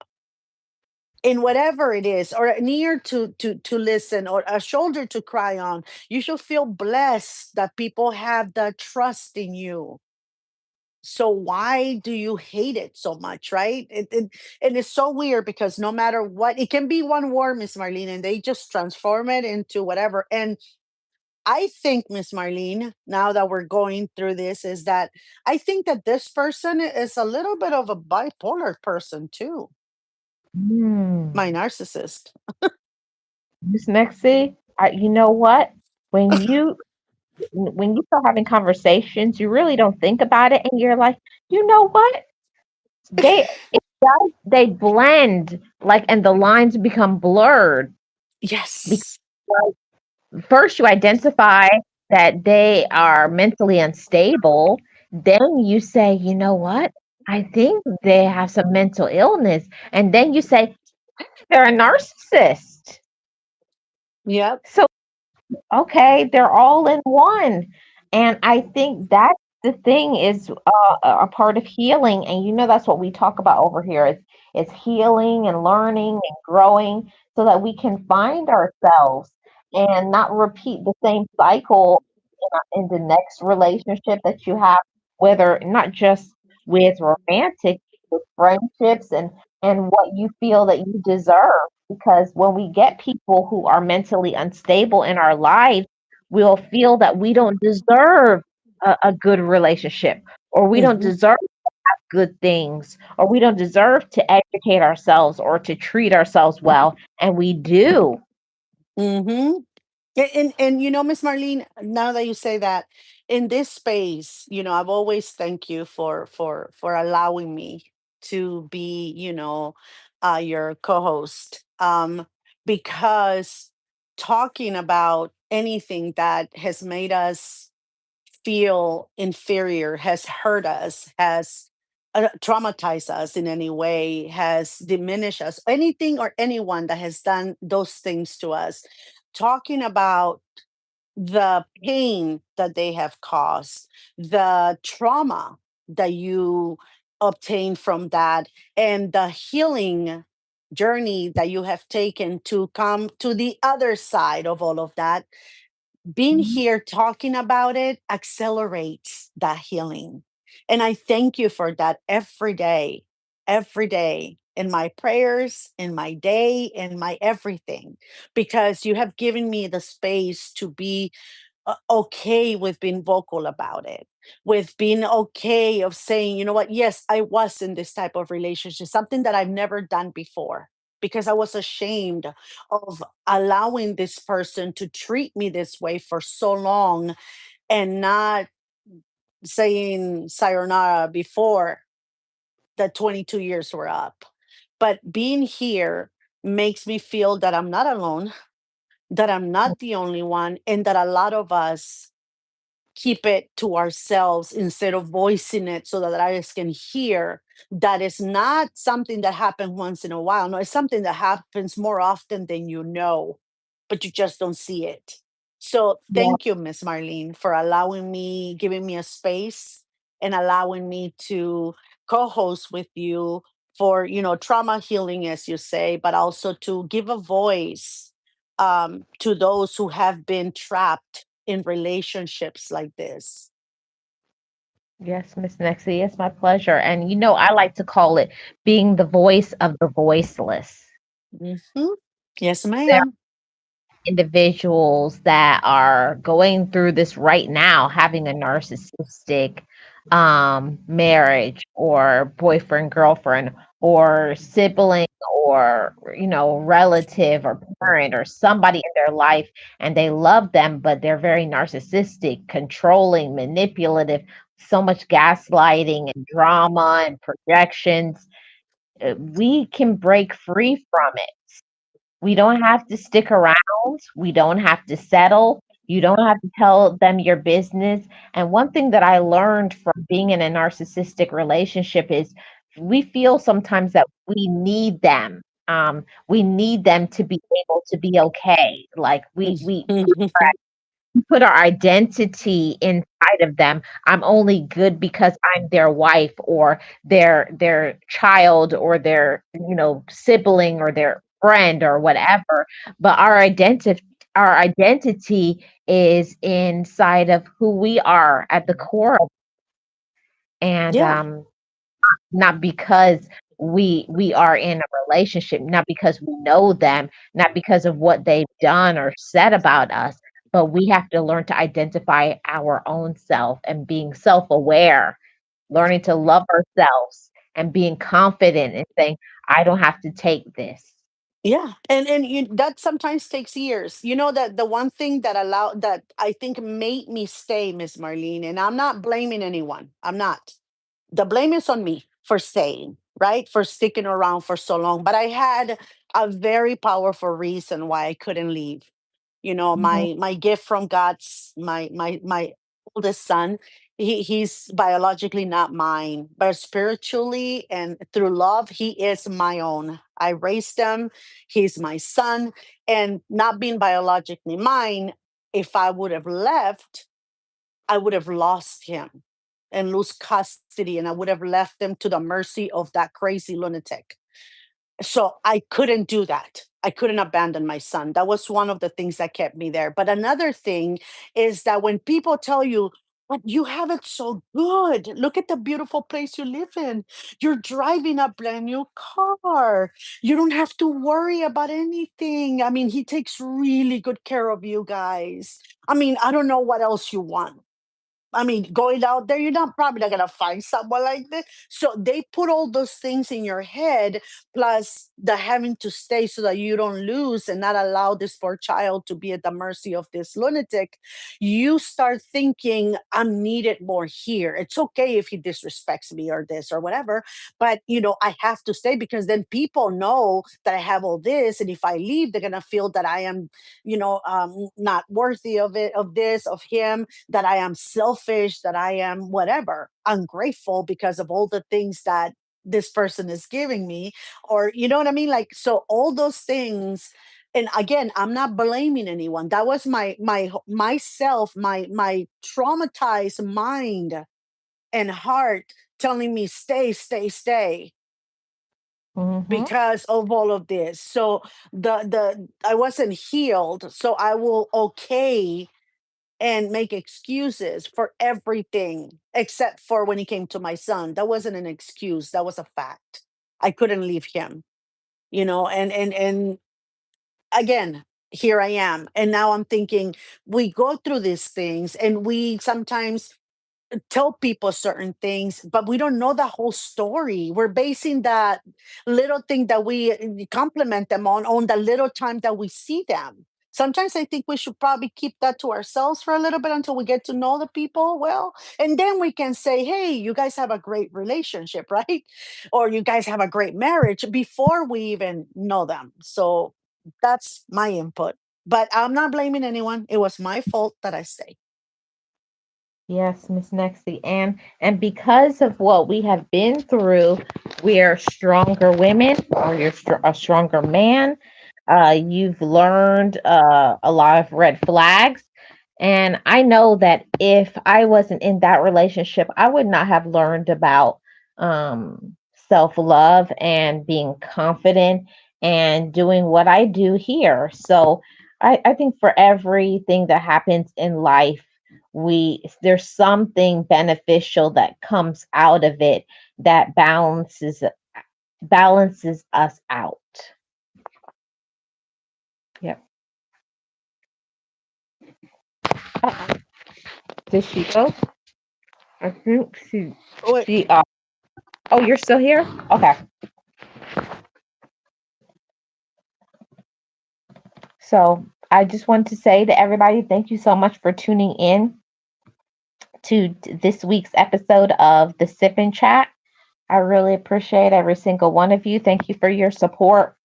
in whatever it is, or an ear to listen, or a shoulder to cry on. You should feel blessed that people have the trust in you. So why do you hate it so much, right? And it's so weird, because no matter what, it can be one word, Miss Marlene, and they just transform it into whatever. And I think, Miss Marlene, now that we're going through this, is that I think that this person is a little bit of a bipolar person too. Mm. My narcissist. Miss Nexie, you know what? When you when you start having conversations, you really don't think about it, and you're like, you know what? They it does they blend like, and the lines become blurred because Yes. first you identify that they are mentally unstable, then you say, you know what? I think they have some mental illness, and then you say they're a narcissist. Yep. So okay, they're all in one. And I think that's the thing is a part of healing. And that's what we talk about over here is healing and learning and growing so that we can find ourselves and not repeat the same cycle in the next relationship that you have, whether not just with romantic, with friendships and what you feel that you deserve. Because when we get people who are mentally unstable in our life, we'll feel that we don't deserve a good relationship, or we don't Hmm. deserve good things, or we don't deserve to educate ourselves or to treat ourselves well. And we do. Hmm. And Miss Marlene, now that you say that, in this space, I've always thank you for allowing me to be, your co-host. Because talking about anything that has made us feel inferior, has hurt us, has traumatized us in any way, has diminished us, anything or anyone that has done those things to us, talking about the pain that they have caused, the trauma that you obtain from that, and the healing journey that you have taken to come to the other side of all of that. Being Mhm. here talking about it accelerates that healing. And I thank you for that every day, in my prayers, in my day, in my everything, because you have given me the space to be okay with being vocal about it, with being okay of saying, you know what, yes, I was in this type of relationship, something that I've never done before, because I was ashamed of allowing this person to treat me this way for so long, and not saying sayonara before the 22 years were up. But being here makes me feel that I'm not alone, that I'm not the only one, and that a lot of us keep it to ourselves instead of voicing it so that others can hear that it's not something that happens once in a while. No, it's something that happens more often than you know, but you just don't see it. So Yeah. thank you, Miss Marlene, for allowing me, giving me a space, and allowing me to co-host with you for, trauma healing, as you say, but also to give a voice, to those who have been trapped in relationships like this. Yes, Miss Nexie, it's my pleasure. And I like to call it being the voice of the voiceless. Mhm. Yes, ma'am. Individuals that are going through this right now, having a narcissistic marriage or boyfriend, girlfriend, or sibling, or relative or parent or somebody in their life, and they love them, but they're very narcissistic, controlling, manipulative. so much gaslighting and drama and projections, we can break free from it. We don't have to stick around. We don't have to settle. You don't have to tell them your business. And one thing that I learned from being in a narcissistic relationship is we feel sometimes that we need them to be able to be okay. Like we put our identity inside of them. I'm only good because I'm their wife or their child or their, sibling or their friend or whatever. But our identity is inside of who we are at the core and Yeah. not because we are in a relationship, not because we know them, not because of what they've done or said about us, but we have to learn to identify our own self and being self-aware, learning to love ourselves and being confident and saying, I don't have to take this. Yeah, and that sometimes takes years. You know that the one thing that I think made me stay, Miss Marlene, and I'm not blaming anyone. I'm not. The blame is on me for staying, right? For sticking around for so long. But I had a very powerful reason why I couldn't leave. You know, Mhm, my gift from God's my oldest son, he's biologically not mine, but spiritually and through love, he is my own. I raised him, he's my son, and not being biologically mine, if I would have left, I would have lost him and lose custody, and I would have left him to the mercy of that crazy lunatic. So I couldn't do that. I couldn't abandon my son. That was one of the things that kept me there. But another thing is that when people tell you, but you have it so good. Look at the beautiful place you live in. You're driving a brand new car. You don't have to worry about anything. I mean, he takes really good care of you guys. I mean, I don't know what else you want. I mean, going out there, you're not probably not gonna find someone like this. So they put all those things in your head, plus the having to stay so that you don't lose and not allow this poor child to be at the mercy of this lunatic. You start thinking, I'm needed more here. It's okay if he disrespects me or this or whatever, but I have to stay because then people know that I have all this, and if I leave, they're gonna feel that I am, not worthy of it, of this, of him, that I am selfish, that I am whatever, ungrateful because of all the things that this person is giving me, or you know what I mean? Like, so all those things. And again, I'm not blaming anyone. That was myself, my traumatized mind and heart telling me stay, stay, stay mhm. because of all of this. So the I wasn't healed, so I will okay and make excuses for everything except for when it came to my son. That wasn't an excuse, that was a fact. I couldn't leave him, and again, here I am. And now I'm thinking, we go through these things and we sometimes tell people certain things, but we don't know the whole story. We're basing that little thing that we compliment them on the little time that we see them. Sometimes I think we should probably keep that to ourselves for a little bit until we get to know the people well. And then we can say, hey, you guys have a great relationship, right? Or you guys have a great marriage before we even know them. So that's my input. But I'm not blaming anyone. It was my fault that I stayed. Yes, Miss Nexie. And because of what we have been through, we are stronger women, or a stronger man. You've learned a lot of red flags. And I know that if I wasn't in that relationship, I would not have learned about self-love and being confident and doing what I do here. So I think for everything that happens in life, there's something beneficial that comes out of it that balances us out. Yep. Uh-oh. Did she go? I think Wait, she oh, you're still here? Okay. So I just want to say to everybody, thank you so much for tuning in to this week's episode of the Sip and Chat. I really appreciate every single one of you. Thank you for your support.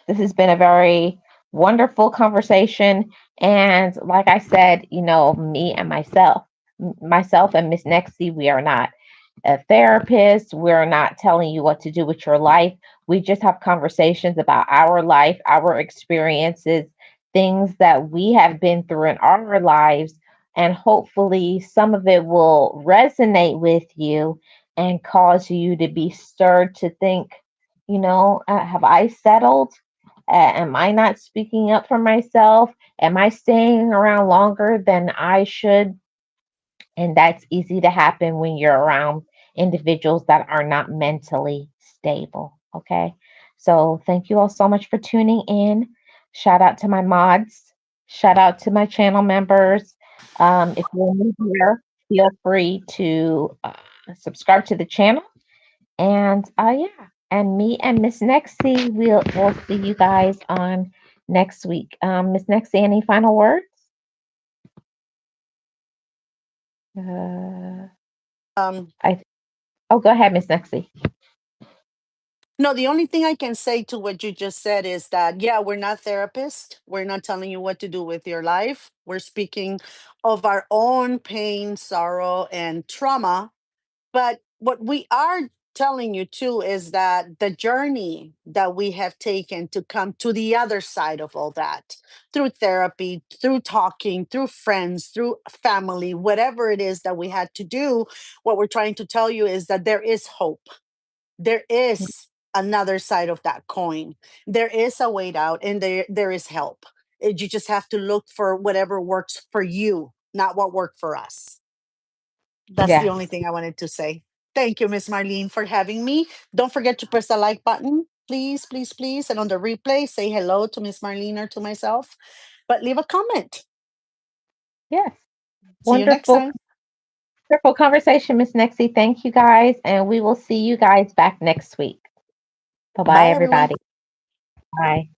This has been a very wonderful conversation. And like I said, me and myself and Miss Nexie, we are not a therapist. We're not telling you what to do with your life. We just have conversations about our life, our experiences, things that we have been through in our lives. And hopefully, some of it will resonate with you and cause you to be stirred to think, have I settled? Am I not speaking up for myself? Am I staying around longer than I should? And that's easy to happen when you're around individuals that are not mentally stable. Okay. So thank you all so much for tuning in. Shout out to my mods. Shout out to my channel members. If you're new here, feel free to subscribe to the channel. And yeah, and me and Miss Nexie, we'll see you guys on next week. Miss Nexie, any final words? Uh, Um, I Oh, go ahead, Miss Nexie. no, the only thing I can say to what you just said is that, yeah, we're not therapists. We're not telling you what to do with your life. We're speaking of our own pain, sorrow, and trauma. But what we are telling you too is that the journey that we have taken to come to the other side of all that, through therapy, through talking, through friends, through family, whatever it is that we had to do, what we're trying to tell you is that there is hope. There is another side of that coin. There is a way out, and there is help. You just have to look for whatever works for you, not what worked for us. That's the only Yes. thing I wanted to say. Thank you, Miss Marlene, for having me. Don't forget to press the like button, please, please, please. And on the replay, say hello to Miss Marlene or to myself. But leave a comment. Yes. See you next Wonderful, time. wonderful conversation, Miss Nexie. Thank you guys. And we will see you guys back next week. Bye bye, Bye, everyone. everybody. Bye.